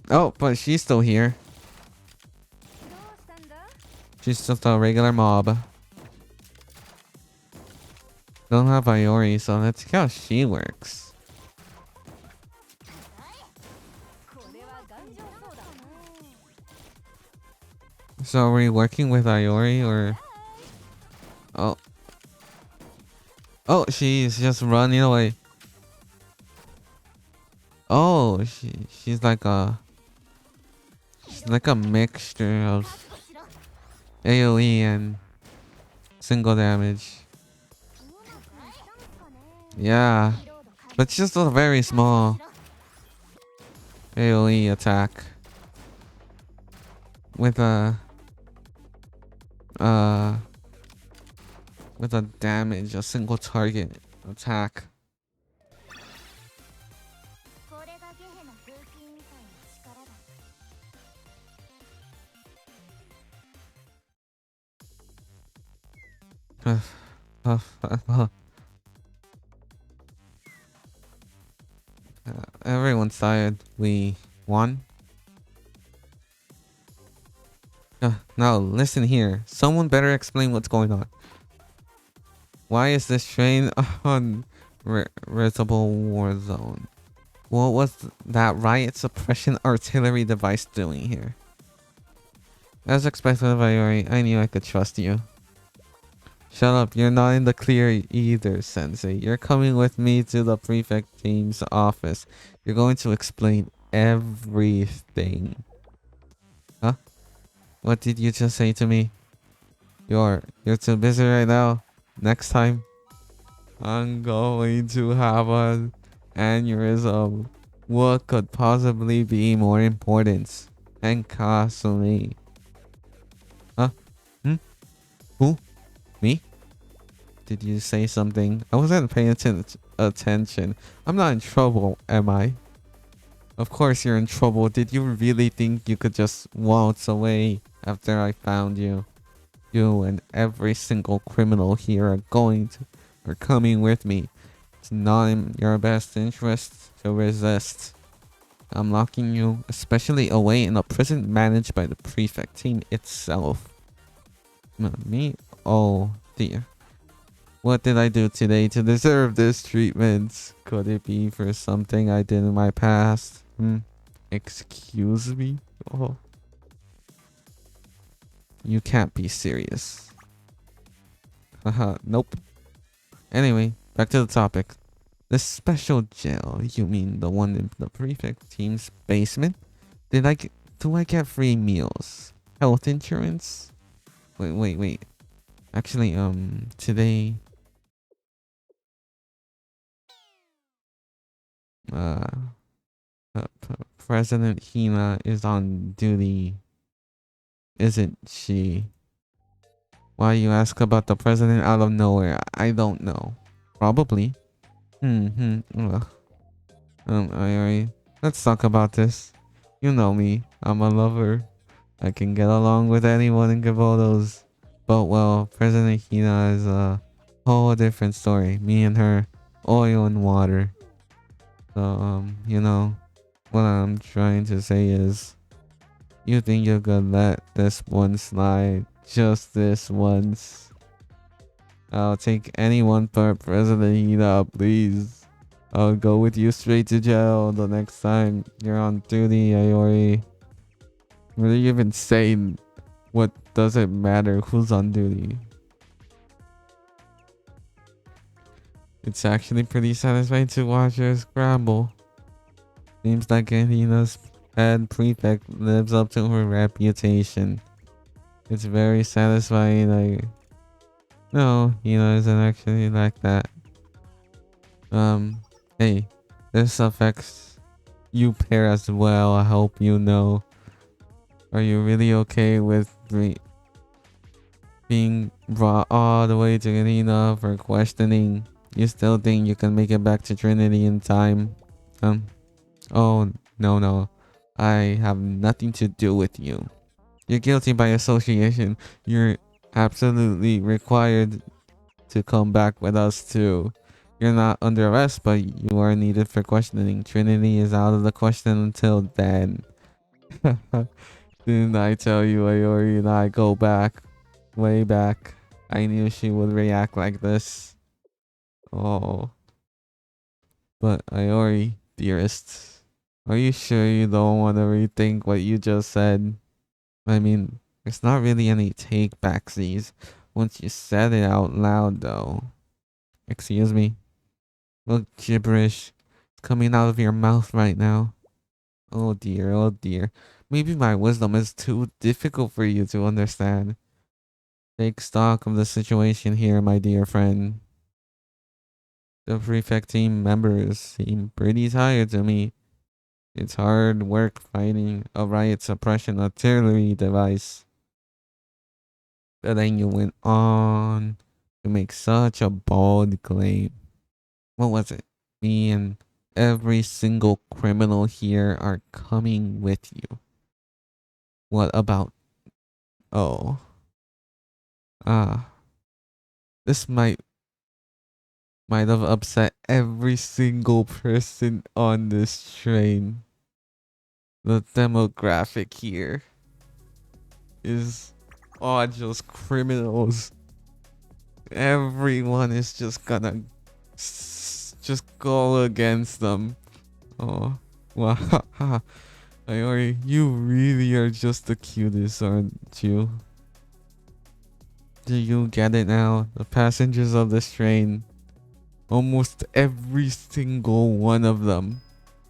Oh, but she's still here. She's just a regular mob. Don't have Ayori, so let's see how she works. So are we working with Ayori or... Oh. Oh, she's just running away. Oh, she's like a... She's like a mixture of AoE and single damage. Yeah. But just a very small AoE attack. With a... with a damage, a single target attack. Everyone's tired. We won. Now listen here. Someone better explain what's going on. Why is this train on Veritable War Zone? What was that riot suppression artillery device doing here? As expected, Ayori, I knew I could trust you. Shut up, you're not in the clear either, Sensei. You're coming with me to the prefect team's office. You're going to explain everything. Huh? What did you just say to me? You're too busy right now. Next time, I'm going to have an aneurysm. What could possibly be more important? And Kasumi. Huh? Who? Me? Did you say something? I wasn't paying attention. I'm not in trouble, am I? Of course you're in trouble. Did you really think you could just waltz away after I found you? You and every single criminal here are coming with me. It's not in your best interest to resist. I'm locking you, especially away in a prison managed by the prefect team itself. Me? Oh dear. What did I do today to deserve this treatment? Could it be for something I did in my past? Excuse me? Oh. You can't be serious. Haha, nope. Anyway, back to the topic. The special jail? You mean the one in the prefect team's basement? Did I get, do I get free meals? Health insurance? Wait. Actually, today, uh, President Hina is on duty, isn't she? Why you ask about the president out of nowhere? I don't know. Probably. Ugh. Alright. Let's talk about this. You know me. I'm a lover. I can get along with anyone in Gabodos. But well, President Hina is a whole different story. Me and her, oil and water. So, you know, what I'm trying to say is, you think you could let this one slide just this once? I'll take anyone but President Hina, please. I'll go with you straight to jail the next time you're on duty, Ayori. What are you even saying? What does it matter who's on duty? It's actually pretty satisfying to watch her scramble. Seems like Hina's head prefect lives up to her reputation. It's very satisfying. Like, no, Hina isn't actually like that. Hey, this affects you pair as well. I hope you know. Are you really okay with being brought all the way to Hina for questioning? You still think you can make it back to Trinity in time? Oh, no. I have nothing to do with you. You're guilty by association. You're absolutely required to come back with us too. You're not under arrest, but you are needed for questioning. Trinity is out of the question until then. Didn't I tell you, Ayori and I go back, way back? I knew she would react like this. Oh. But Ayori, dearest, are you sure you don't want to rethink what you just said? I mean, there's not really any take backsies once you said it out loud, though. Excuse me? What gibberish is coming out of your mouth right now? Oh dear. Maybe my wisdom is too difficult for you to understand. Take stock of the situation here, my dear friend. The prefect team members seem pretty tired to me. It's hard work fighting a riot suppression artillery device. But then you went on to make such a bold claim. What was it? Me and every single criminal here are coming with you. What about... Oh. This might have upset every single person on this train. The demographic here is all just criminals. Everyone is just gonna just go against them. Oh, wow. Ayori, you really are just the cutest, aren't you? Do you get it now? The passengers of this train, almost every single one of them,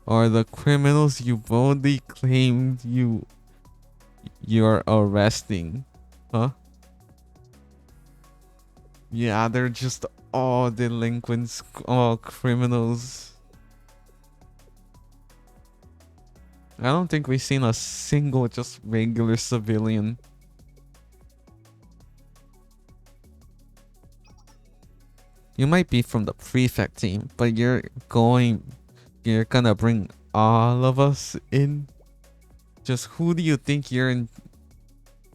are the criminals you boldly claimed you're arresting. Huh? Yeah, they're just all delinquents, all criminals. I don't think we've seen a single just regular civilian. You might be from the prefect team, but you're gonna bring all of us in? Just who do you think you're in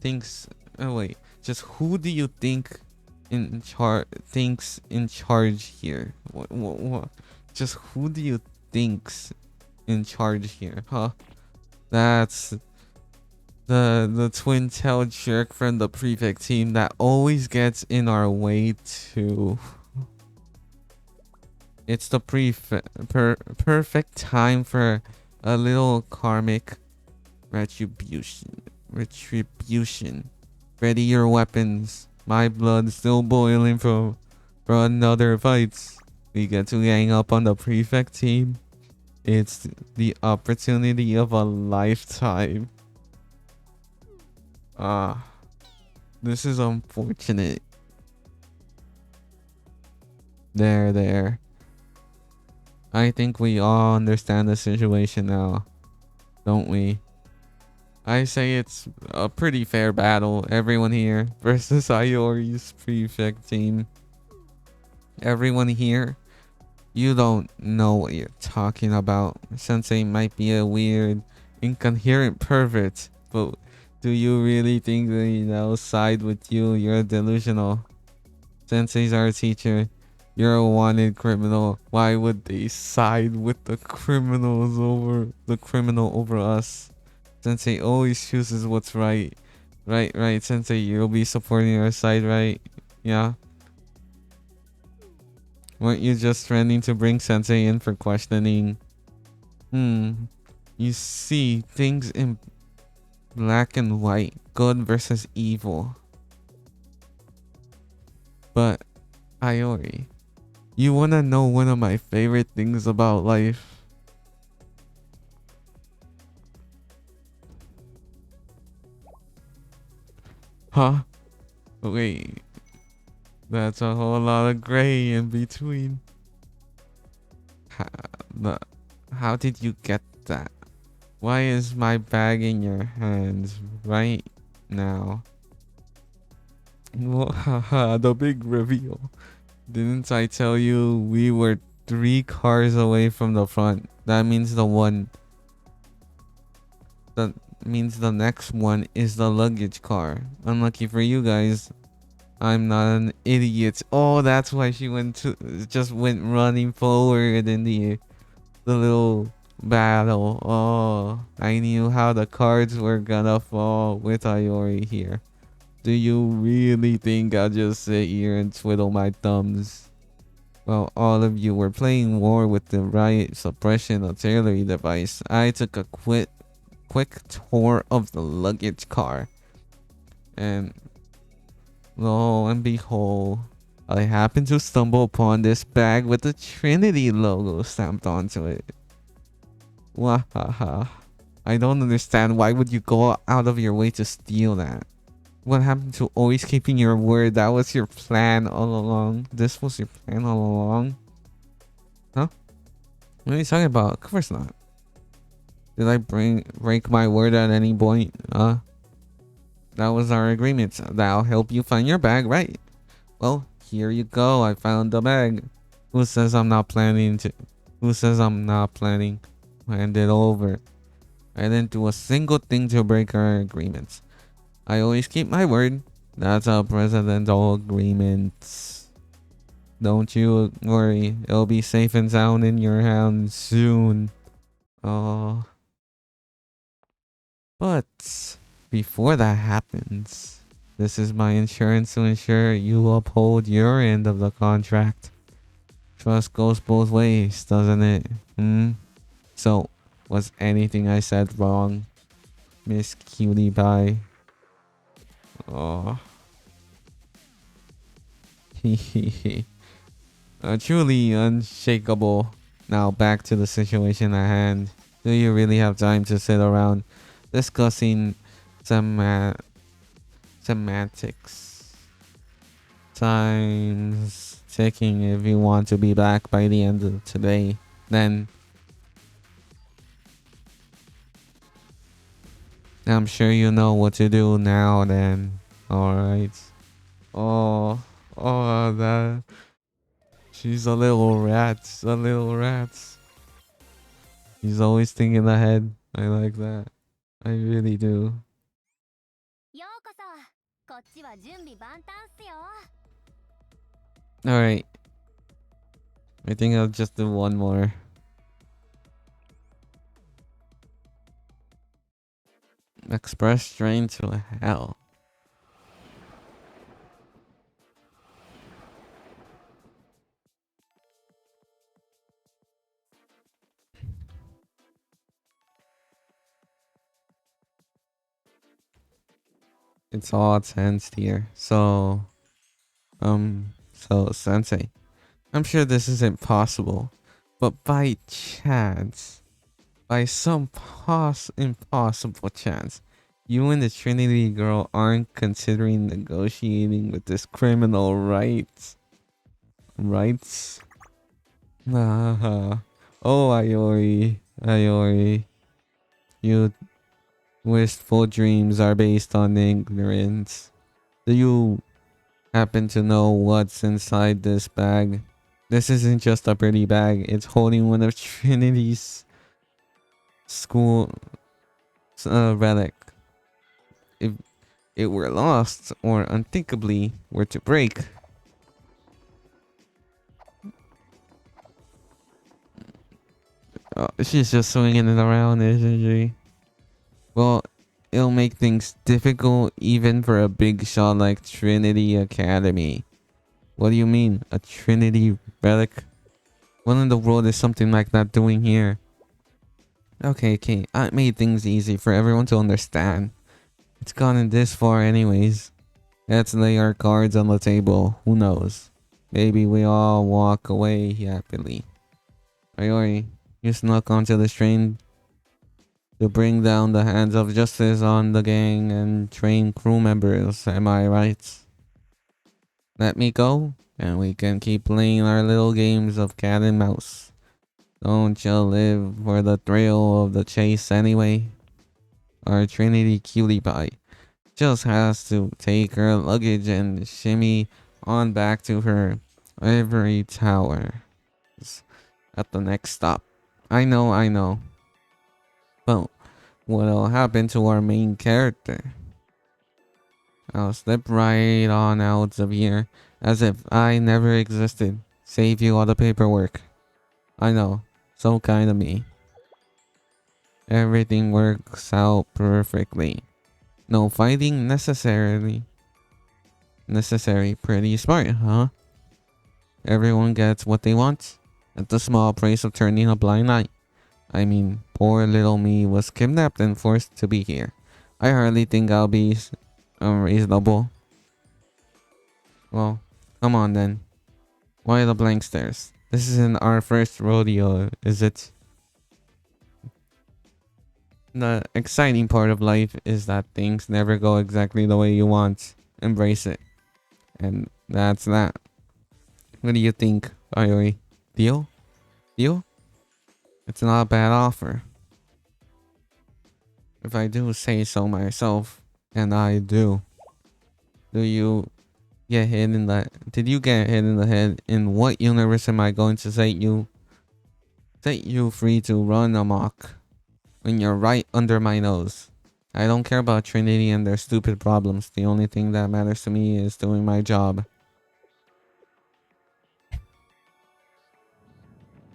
thinks oh wait, just who do you think thinks in charge here? What? Just who do you think's in charge here? Huh? That's the twin tail jerk from the prefect team that always gets in our way too. It's the perfect time for a little karmic retribution. Ready your weapons. My blood's still boiling for another fight. We get to gang up on the prefect team. It's the opportunity of a lifetime. Ah, this is unfortunate. There. I think we all understand the situation now, don't we? I say it's a pretty fair battle. Everyone here versus Iori's prefect team. Everyone here, you don't know what you're talking about. Sensei might be a weird, incoherent pervert, but do you really think they'll side with you? You're delusional. Sensei's our teacher. You're a wanted criminal. Why would they side with the criminal over us? Sensei always chooses what's right. Right, Sensei. You'll be supporting our side, right? Yeah. Weren't you just trending to bring Sensei in for questioning? You see things in black and white. Good versus evil. But, Iori, you wanna know one of my favorite things about life? Huh? Wait, that's a whole lot of gray in between. How, how did you get that? Why is my bag in your hands right now? Haha, the big reveal. Didn't I tell you we were 3 cars away from the front? That means the next one is the luggage car. Unlucky for you guys, I'm not an idiot. Oh, that's why she just went running forward in the little battle. Oh, I knew how the cards were gonna fall with Iori here. Do you really think I'll just sit here and twiddle my thumbs? While all of you were playing war with the riot suppression artillery device, I took a quick tour of the luggage car. And lo and behold, I happened to stumble upon this bag with the Trinity logo stamped onto it. Wahaha. I don't understand. Why would you go out of your way to steal that? What happened to always keeping your word? That was your plan all along. This was your plan all along? Huh? What are you talking about? Of course not. Did I break my word at any point? That was our agreement. That'll help you find your bag, right? Well, here you go. I found the bag. Who says I'm not planning to? Who says I'm not planning? Hand it over. I didn't do a single thing to break our agreements. I always keep my word. That's a presidential agreement. Don't you worry. It'll be safe and sound in your hands soon. Oh. But before that happens, this is my insurance to ensure you uphold your end of the contract. Trust goes both ways, doesn't it? So, was anything I said wrong, Miss Cutie Pie? Oh. Truly unshakable. Now back to the situation at hand. Do you really have time to sit around discussing semantics? Time's ticking. If you want to be back by the end of today, then I'm sure you know what to do now then. Alright. Oh, that. She's a little rat. She's always thinking ahead. I like that. I really do. Alright. I think I'll just do one more. Express train to hell. It's all tense here. So Sensei, I'm sure this isn't possible, but by chance, by some impossible chance, you and the Trinity girl aren't considering negotiating with this criminal, right? Right? Ah, oh, Iori, Iori, you wistful dreams are based on ignorance. Do you happen to know what's inside this bag? This isn't just a pretty bag, it's holding one of Trinity's school relic. If it were lost or unthinkably were to break, she's just swinging it around, isn't she? Well, it'll make things difficult even for a big shot like Trinity Academy. What do you mean, a Trinity relic? What in the world is something like that doing here? Okay, I made things easy for everyone to understand. It's gotten this far anyways. Let's lay our cards on the table. Who knows? Maybe we all walk away happily. Iori, you snuck onto the train to bring down the hands of justice on the gang and train crew members, am I right? Let me go, and we can keep playing our little games of cat and mouse. Don't you live for the thrill of the chase anyway? Our Trinity cutie pie just has to take her luggage and shimmy on back to her ivory tower at the next stop. I know. But what'll happen to our main character? I'll slip right on out of here as if I never existed. Save you all the paperwork. I know, so kind of me. Everything works out perfectly. No fighting necessary. Pretty smart, huh? Everyone gets what they want at the small price of turning a blind eye. I mean, poor little me was kidnapped and forced to be here. I hardly think I'll be unreasonable. Well, come on then. Why the blank stares? This isn't our first rodeo, is it? The exciting part of life is that things never go exactly the way you want. Embrace it. And that's that. What do you think, Iori? Deal? Deal? It's not a bad offer. If I do say so myself, and I do. Do you get hit in the did you get hit in the head? In what universe am I going to set you free to run amok when you're right under my nose? I don't care about Trinity and their stupid problems. The only thing that matters to me is doing my job.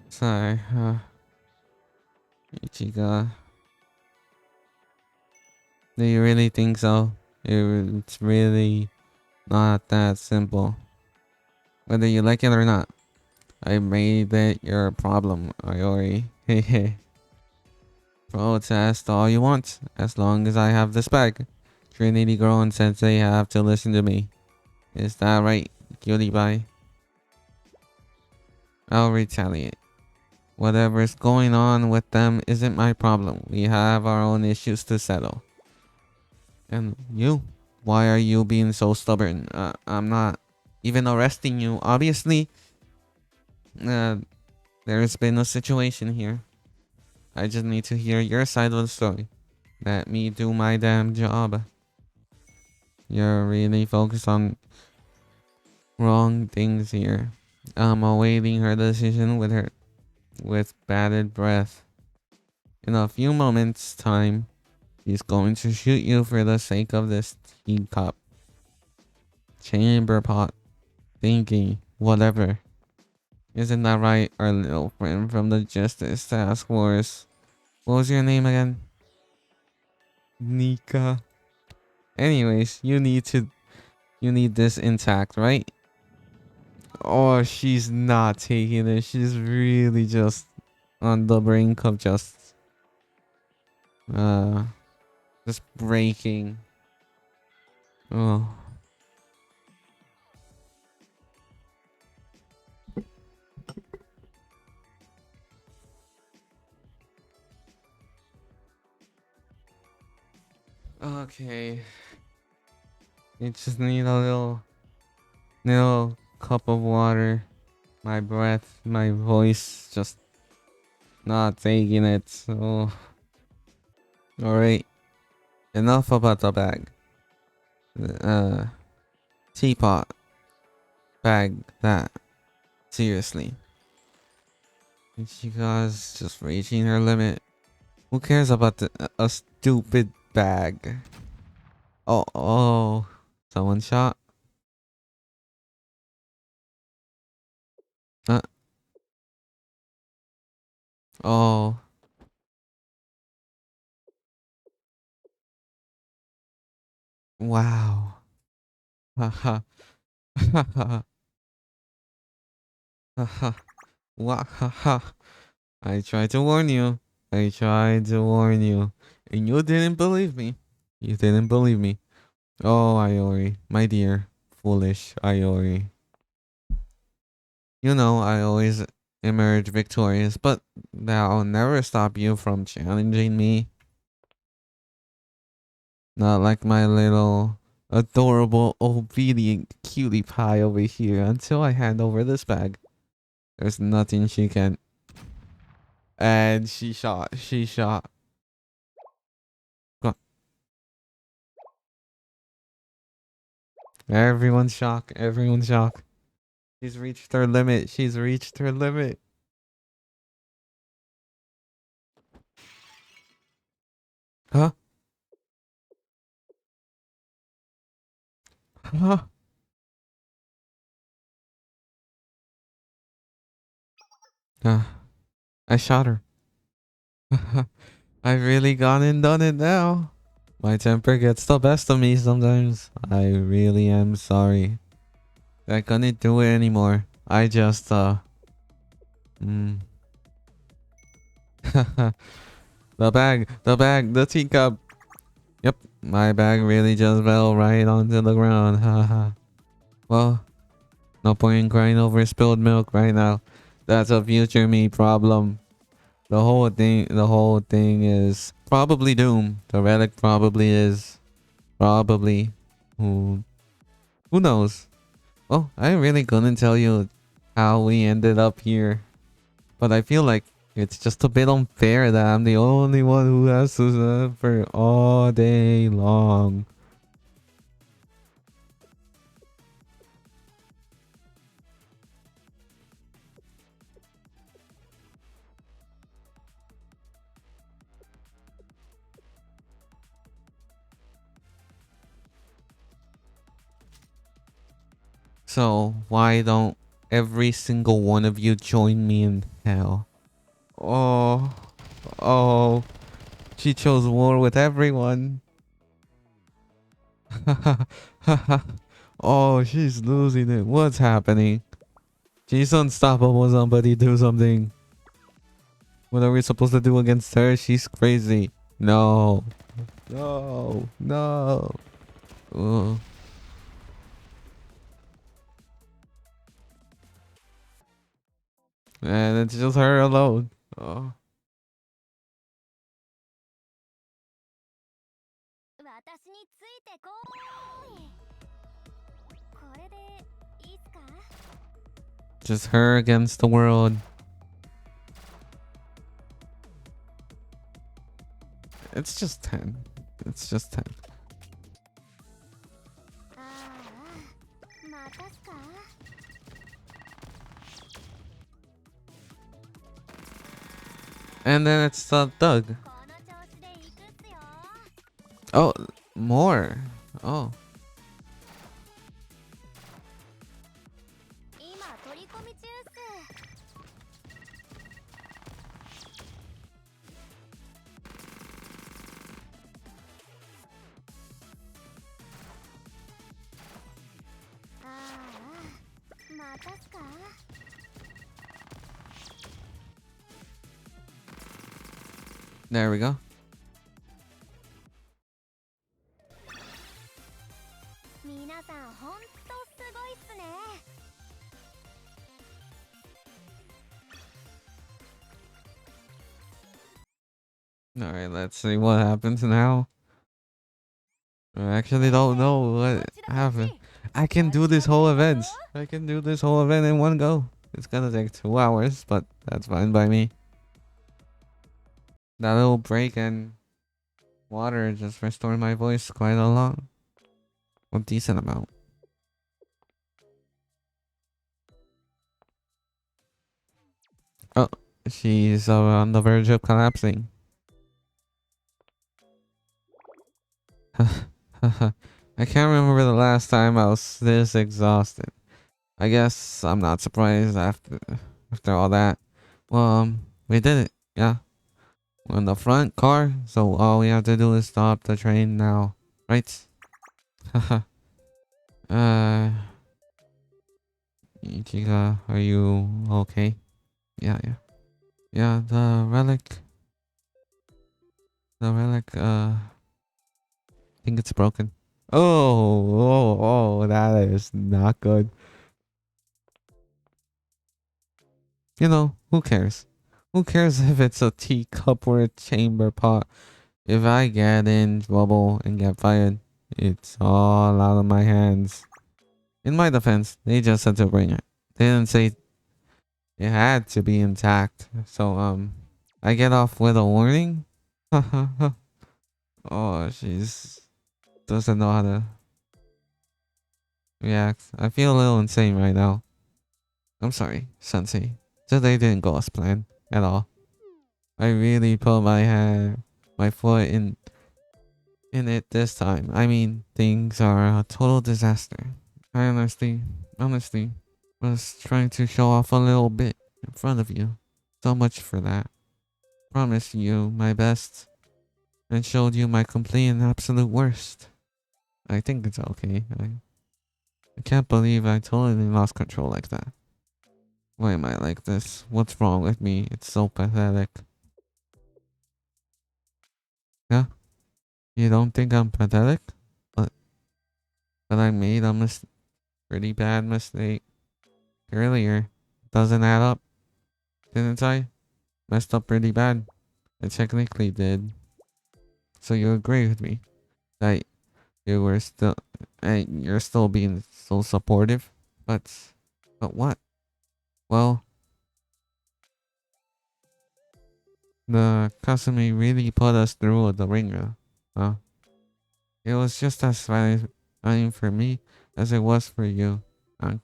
Sorry, Ichiga. Do you really think so? It's really not that simple. Whether you like it or not, I made it your problem, Iori. Hehe. Protest all you want, as long as I have this bag. Trinity Girl and Sensei have to listen to me. Is that right, cutie pie? I'll retaliate. Whatever's going on with them isn't my problem. We have our own issues to settle. And you? Why are you being so stubborn? I'm not even arresting you. Obviously, uh, there's been a situation here. I just need to hear your side of the story. Let me do my damn job. You're really focused on wrong things here. I'm awaiting her decision with bated breath. In a few moments' time, she's going to shoot you for the sake of this teacup, chamber pot, thingy, whatever. Isn't that right, our little friend from the Justice Task Force? What was your name again? Nika. Anyways, you need this intact, right? Oh, she's not taking it. She's really just on the brink of uh just breaking. Oh. Okay. You just need a little cup of water. My breath, my voice just not taking it. So, alright. Enough about the bag. Uh, teapot. Bag that. Seriously. And she guys just reaching her limit. Who cares about a stupid bag? Oh. Someone shot. Uh, oh. Wow. Haha. Haha. Haha. Wahaha. I tried to warn you. I tried to warn you. And you didn't believe me. You didn't believe me. Oh, Iori. My dear. Foolish Iori. You know, I always emerge victorious, but that'll never stop you from challenging me. Not like my little adorable obedient cutie pie over here until I hand over this bag. There's nothing she can. And she shot. She shot. Go- Everyone's shocked. Everyone's shocked. She's reached her limit. She's reached her limit. Huh? Huh? Uh, I shot her. I've really gone and done it now. My temper gets the best of me sometimes. I really am sorry. I couldn't do it anymore. I just, mm. the teacup. Yep, my bag really just fell right onto the ground. Haha. Well, no point in crying over spilled milk right now. That's a future me problem. The whole thing is probably doomed. The relic probably is. Probably. Who, who knows? Well, I really couldn't tell you how we ended up here. But I feel like it's just a bit unfair that I'm the only one who has to suffer all day long. So why don't every single one of you join me in hell? Oh, oh, she chose war with everyone. Oh, she's losing it. What's happening? She's unstoppable. Somebody do something. What are we supposed to do against her? She's crazy. No. No. No. Uh, and it's just her alone. Oh. 私についてこーい。これでいいっすか？ Just her against the world. It's just 10. It's just 10. ああ、またっすか？ And then it's Doug. この調子でいくっすよ。Oh, more. Oh. 今取り込み中っす。ああ、またっすか？ There we go. 皆さんほんとすごいっすね。Alright, let's see what happens now. I actually don't know what happened. I can do this whole event. I can do this whole event in one go. It's gonna take 2 hours, but that's fine by me. That little break and water just restored my voice quite a lot. A decent amount. Oh, she's on the verge of collapsing. I can't remember the last time I was this exhausted. I guess I'm not surprised after all that. Well, we did it. Yeah, we're in the front car, so all we have to do is stop the train now, right? Haha. uh, Ichiga, are you okay? Yeah, yeah, yeah. The relic. I think it's broken. Oh, that is not good. You know, who cares? Who cares if it's a teacup or a chamber pot? If I get in trouble and get fired, it's all out of my hands. In my defense, they just had to bring it. They didn't say it had to be intact. So, I get off with a warning? Oh, she's doesn't know how to react. I feel a little insane right now. I'm sorry, Sensei. Today didn't go as planned at all. I really put my foot in it this time. I mean, things are a total disaster. I honestly was trying to show off a little bit in front of you. So much for that. Promised you my best and showed you my complete and absolute worst. I think it's okay. I can't believe I totally lost control like that. Why am I like this? What's wrong with me? It's so pathetic. Yeah? You don't think I'm pathetic? But, but I made a pretty bad mistake earlier. Doesn't add up, didn't I? Messed up pretty bad. I technically did. So you agree with me that you were still, you're still being so supportive? But, but what? Well, the Kasumi really put us through the ringer. Huh? It was just as fine for me as it was for you. I'm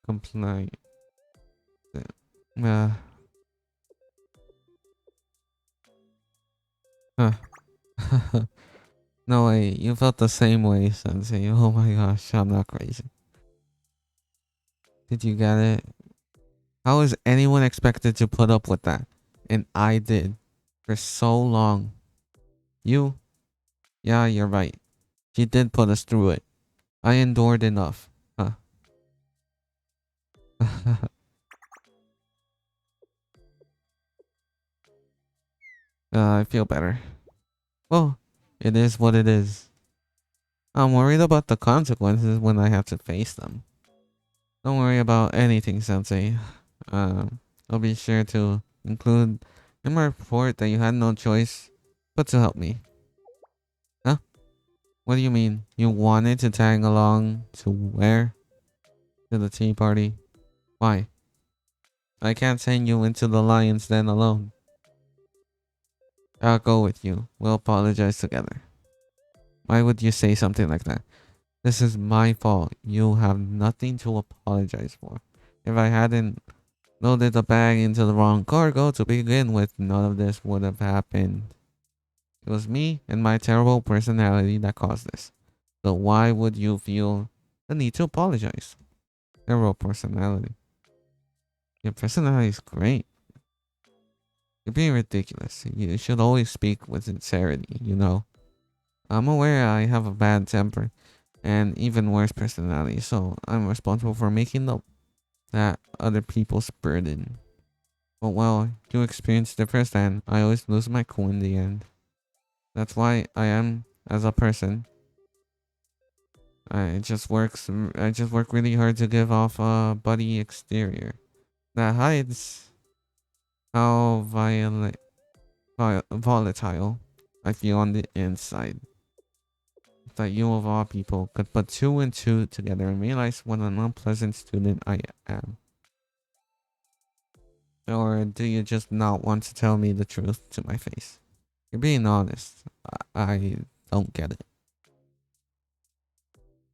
compliant. Uh, huh. No way, you felt the same way, Sensei. Oh my gosh, I'm not crazy. Did you get it? How is anyone expected to put up with that? And I did. For so long. You? Yeah, you're right. She did put us through it. I endured enough. Huh. I feel better. Well, it is what it is. I'm worried about the consequences when I have to face them. Don't worry about anything, Sensei. I'll be sure to include in my report that you had no choice but to help me. Huh? What do you mean? You wanted to tag along to where? To the tea party? Why? I can't send you into the lion's den alone. I'll go with you. We'll apologize together. Why would you say something like that? This is my fault. You have nothing to apologize for. If I hadn't loaded the bag into the wrong cargo to begin with, none of this would have happened. It was me and my terrible personality that caused this. So why would you feel the need to apologize? Terrible personality. Your personality is great. You're being ridiculous. You should always speak with sincerity, you know. I'm aware I have a bad temper and even worse personality, so I'm responsible for making that other people's burden. But well, you experienced it firsthand. I always lose my cool in the end. That's why I am as a person. I just work really hard to give off a buddy exterior that hides how volatile I feel on the inside. that you of all people could put two and two together and realize what an unpleasant student I am. Or do you just not want to tell me the truth to my face? You're being honest. I don't get it.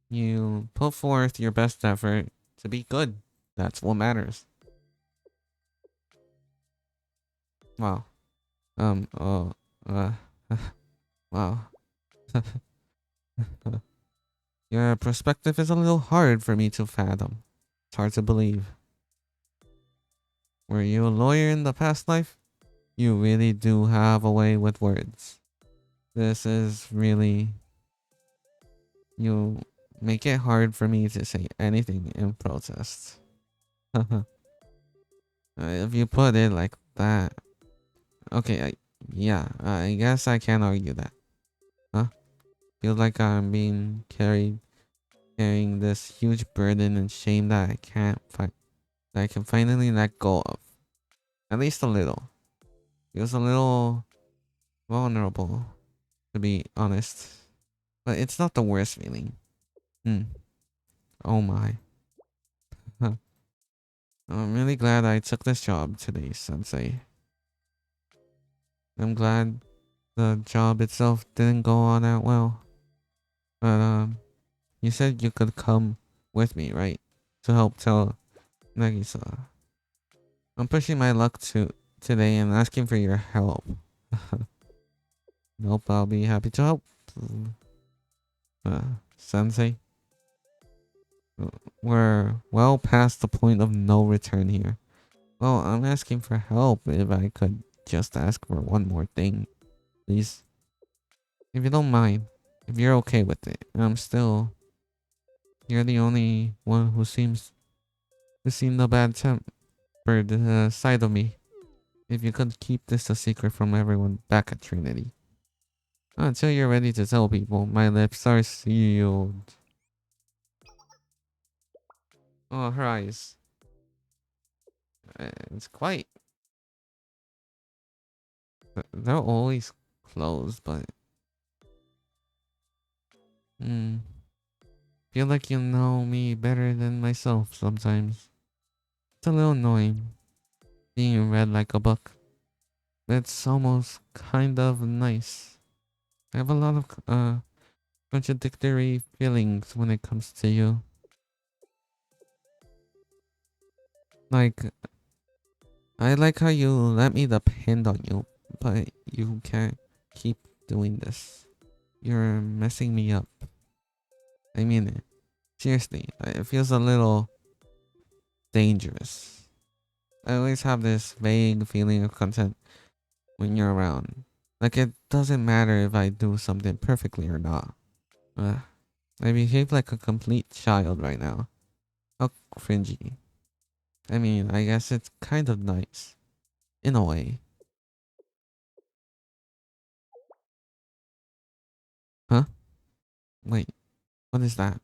You put forth your best effort to be good. That's what matters. Wow. Oh, wow. Your perspective is a little hard for me to fathom. It's hard to believe. Were you a lawyer in the past life? You really do have a way with words. This is really... You make it hard for me to say anything in protest. If you put it like that... Okay, yeah, I guess I can't argue that. Huh? Feel like I'm being carrying this huge burden and shame that I can finally let go of. At least a little. Feels a little vulnerable, to be honest. But it's not the worst feeling. Oh my. I'm really glad I took this job today, Sensei. I'm glad the job itself didn't go on that well. But you said you could come with me, right? To help tell Nagisa. I'm pushing my luck today and asking for your help. Nope, I'll be happy to help. Sensei. We're well past the point of no return here. Well, I'm asking for help. If I could just ask for one more thing, please. If you don't mind, if you're okay with it. You're the only one who seems to see the bad tempered side of me. If you could keep this a secret from everyone back at Trinity. Until you're ready to tell people, my lips are sealed. Oh, her eyes. It's quite... They're always closed, but... Feel like you know me better than myself sometimes. It's a little annoying. Being read like a book. It's almost kind of nice. I have a lot of contradictory feelings when it comes to you. Like, I like how you let me depend on you, but you can't keep doing this. You're messing me up. I mean it. Seriously, it feels a little dangerous. I always have this vague feeling of content when you're around. Like it doesn't matter if I do something perfectly or not. I behave like a complete child right now. How cringy. I mean, I guess it's kind of nice. In a way. Huh? Wait, what is that?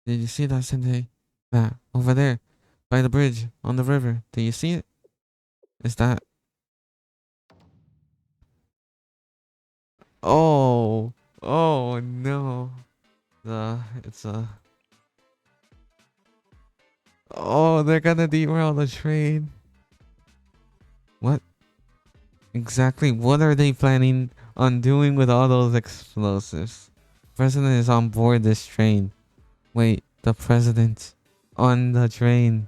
Did you see that, Sensei? That, over there. By the bridge, on the river. Do you see it? Is that... Oh! Oh no. It's a... Oh, they're gonna derail the train. What? Exactly what are they planning on doing with all those explosives? President is on board this train. Wait, the president on the train.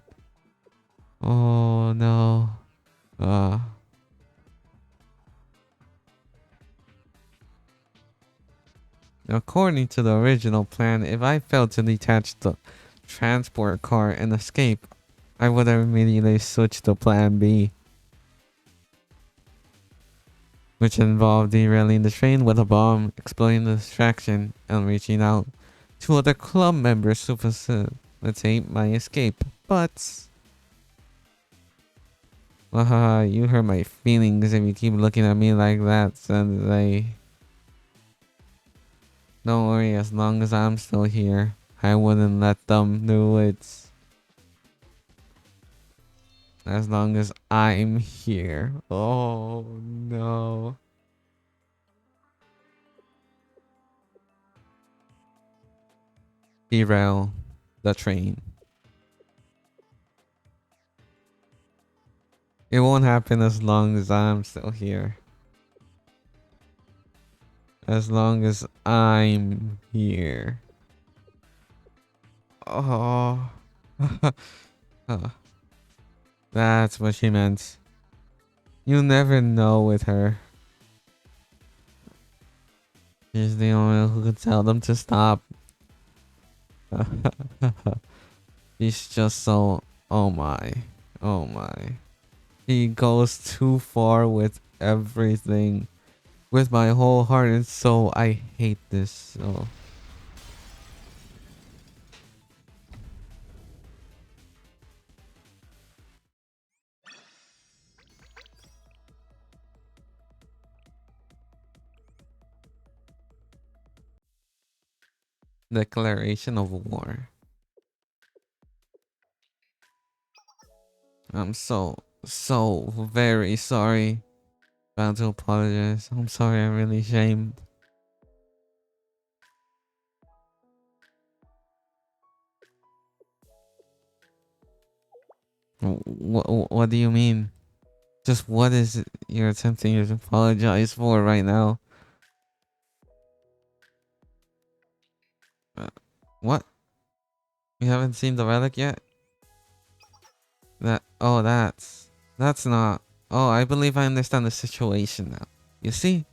Oh no. Uh, According to the original plan, if I failed to detach the transport car and escape, I would have immediately switched to plan B, which involved derailing the train with a bomb, exploding the distraction, and reaching out to other club members to facilitate my escape. But... you hurt my feelings if you keep looking at me like that, Sensei. Don't worry, as long as I'm still here, I wouldn't let them do it. As long as I'm here. Oh no. derail the train. It won't happen as long as I'm still here. As long as I'm here. Oh. Oh, that's what she meant. You never know with her. She's the only one who could tell them to stop. She's just so... Oh my. Oh my. He goes too far with everything. With my whole heart and soul. I hate this so. Declaration of war. I'm so very sorry. Bound to apologize. I'm sorry, I'm really ashamed. What do you mean? Just what is it you're attempting to apologize for right now? What? You haven't seen the relic yet? That's not. Oh, I believe I understand the situation now. You see?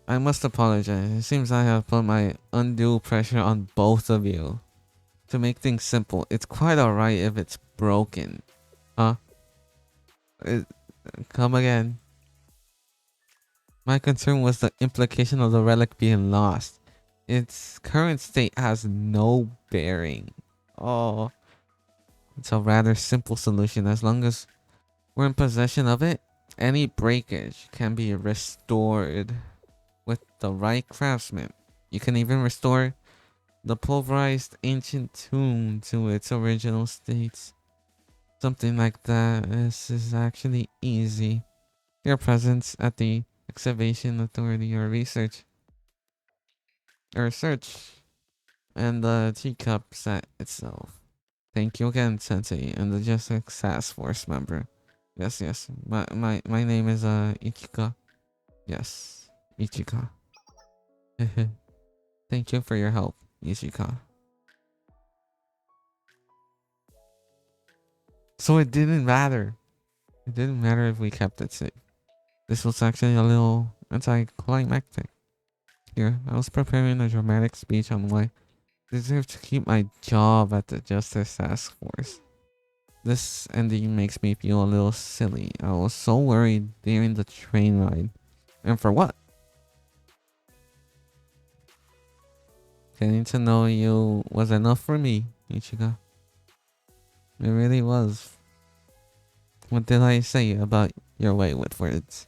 I must apologize. It seems I have put my undue pressure on both of you. To make things simple, it's quite alright if it's broken. Huh? It, come again. My concern was the implication of the relic being lost. Its current state has no bearing. Oh, it's a rather simple solution. As long as we're in possession of it, any breakage can be restored with the right craftsman. You can even restore the pulverized ancient tomb to its original state. Something like that. This is actually easy. Your presence at the excavation authority or search and the teacup set itself. Thank you again, Sensei, and the Justice Task Force member. Yes. My name is Ichika. Yes, Ichika. Thank you for your help, Ichika. So it didn't matter. It didn't matter if we kept it safe. This was actually a little anticlimactic. Here, I was preparing a dramatic speech on why I deserve to keep my job at the Justice Task Force. This ending makes me feel a little silly. I was so worried during the train ride. And for what? Getting to know you was enough for me, Ichigo. It really was. What did I say about your way with words?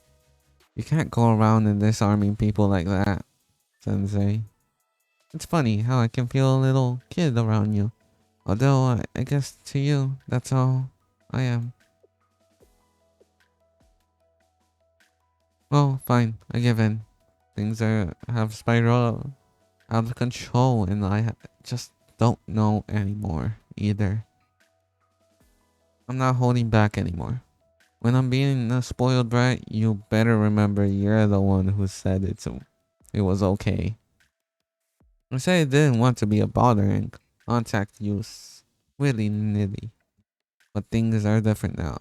You can't go around and disarming people like that, Sensei. It's funny how I can feel a little kid around you. Although, I guess to you, that's all I am. Well, fine, I give in. Things have spiraled out of control and I just don't know anymore either. I'm not holding back anymore. When I'm being a spoiled brat, you better remember you're the one who said it was okay. I said I didn't want to be a bother and contact you willy-nilly. But things are different now,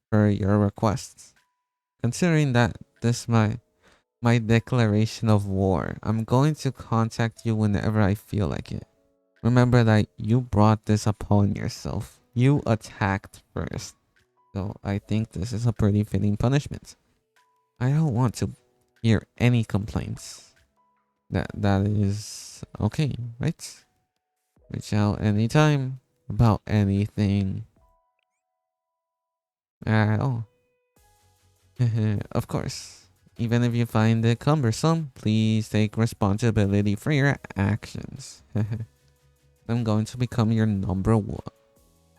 per your requests. Considering that this my declaration of war, I'm going to contact you whenever I feel like it. Remember that you brought this upon yourself. You attacked first. So I think this is a pretty fitting punishment. I don't want to hear any complaints. That is okay, right? Reach out anytime about anything at all. Of course. Even if you find it cumbersome, please take responsibility for your actions. I'm going to become your number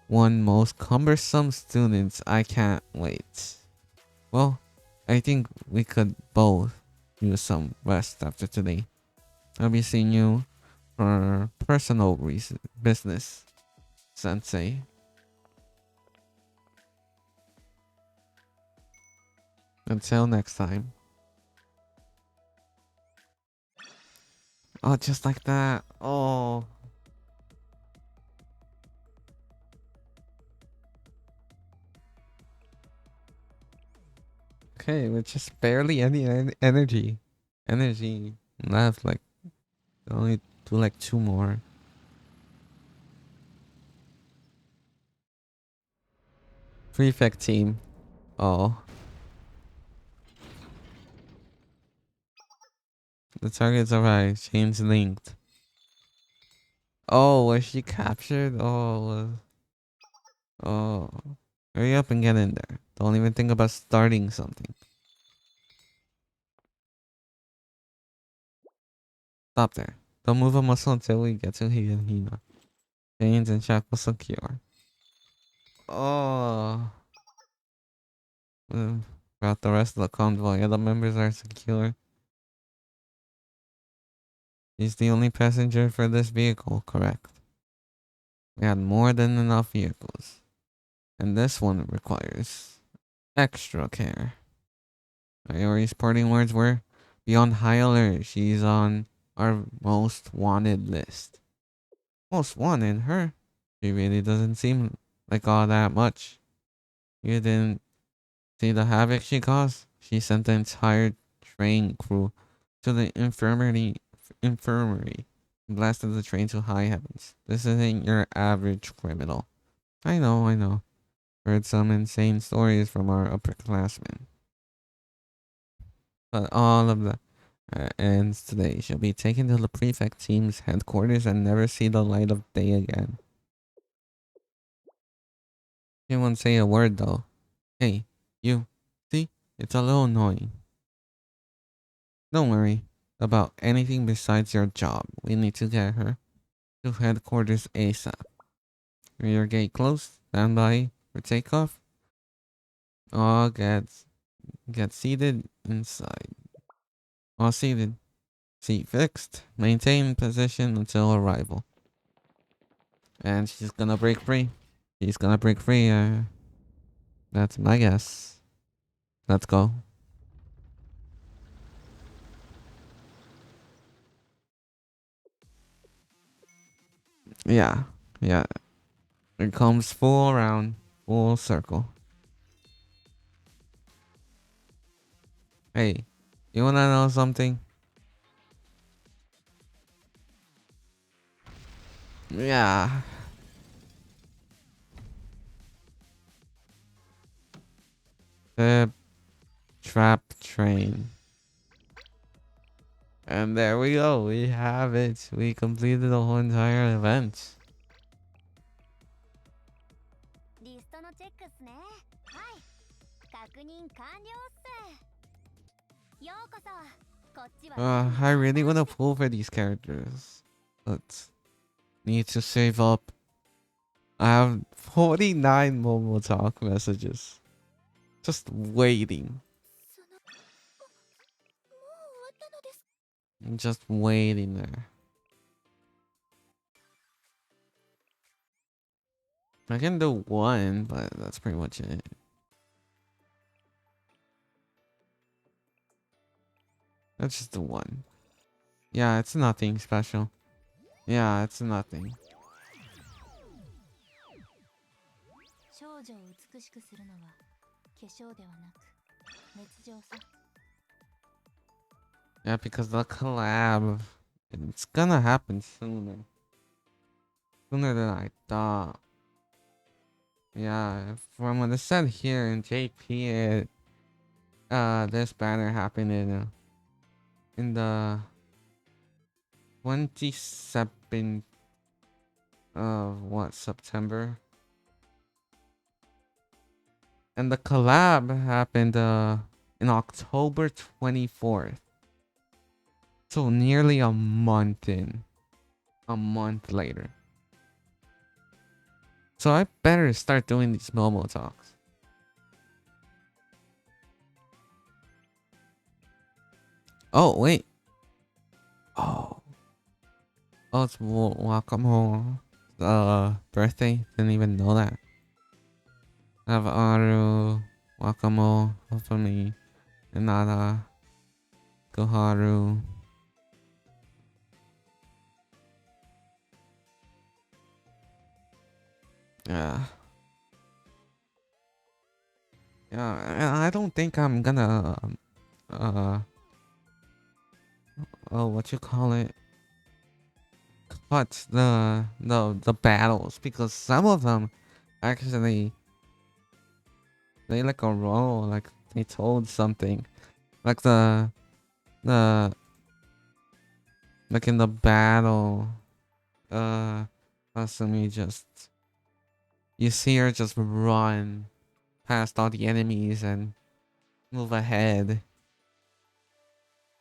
one most cumbersome student. I can't wait. Well, I think we could both use some rest after today. I'll be seeing you for personal reason, business, sensei. Until next time. Oh, just like that. Oh. Okay, with just barely any energy. Energy left, like, only do like 2 more. Prefect team. Oh. The target's alright. Chain's linked. Oh, was she captured? Oh. Oh. Hurry up and get in there. Don't even think about starting something. Stop there. Don't move a muscle until we get to Hina. Chains and shackles secure. Oh. About the rest of the convoy. Other members are secure. He's the only passenger for this vehicle, correct? We had more than enough vehicles. And this one requires extra care. Iori's parting words were, "Be on high alert. She's on our most wanted list." Most wanted? Her? She really doesn't seem like all that much. You didn't see the havoc she caused? She sent the entire train crew to the infirmary and blasted the train to high heavens. This isn't your average criminal. I know. Heard some insane stories from our upperclassmen. But all of the ends today. She'll be taken to the prefect team's headquarters and never see the light of day again. She won't say a word though. Hey, you. See? It's a little annoying. Don't worry about anything besides your job. We need to get her to headquarters ASAP. Your gate closed. Stand by for takeoff. All get seated inside. All seated. Seat fixed. Maintain position until arrival. And she's gonna break free. She's gonna break free. That's my guess. Let's go. Yeah. Yeah. It comes full around. Full circle. Hey, you wanna know something? Yeah. The trap train. And there we go. We have it. We completed the whole entire event. リストのチェックっすね。はい。確認完了っす。ようこそ。こっちは。I really wanna pull for these characters. But need to save up. I have 49 Momo Talk messages. Just waiting. Just waiting there. I can do one, but that's pretty much it. That's just the one. Yeah, it's nothing special. Yeah, it's nothing. 少女を美しくするのは化粧ではなく熱情さ。 Yeah, because the collab, it's gonna happen sooner. Sooner than I thought. Yeah, from what it said here in JP, this banner happened in the 27th of what, September? And the collab happened in October 24th. So nearly a month in. A month later. So I better start doing these Momo talks. Oh, wait. Oh. Oh, it's Wakamo. Birthday. Didn't even know that. Have Aru, Wakamo, Hofumi, Inada, Koharu. Yeah. Yeah, I don't think I'm gonna uh oh, what you call it, cut the battles, because some of them actually they like a role, like they told something, like the like in the battle, Asumi just, you see her just run past all the enemies and move ahead,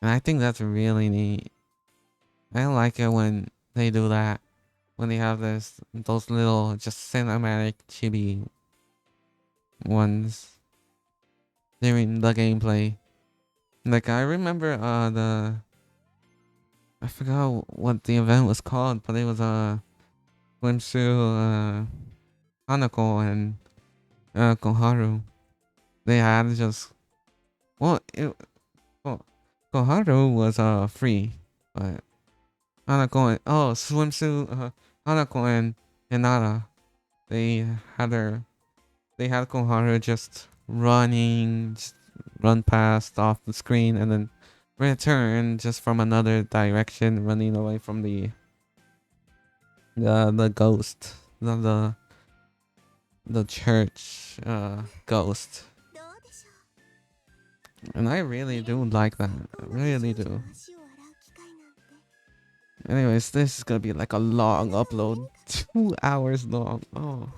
and I think that's really neat. I like it when they do that, when they have those little just cinematic chibi ones during the gameplay. Like I remember I forgot what the event was called, but it was swimsuit Hanako and Koharu. They had just, well, well, Koharu was free, but Hanako and, oh, swimsuit Hanako and Hinata, they had their they had Koharu just running, just run past off the screen, and then return just from another direction, running away from the ghost, the church ghost. And I really do like that. I really do. Anyways, this is gonna be like a long upload, 2 hours long. Oh.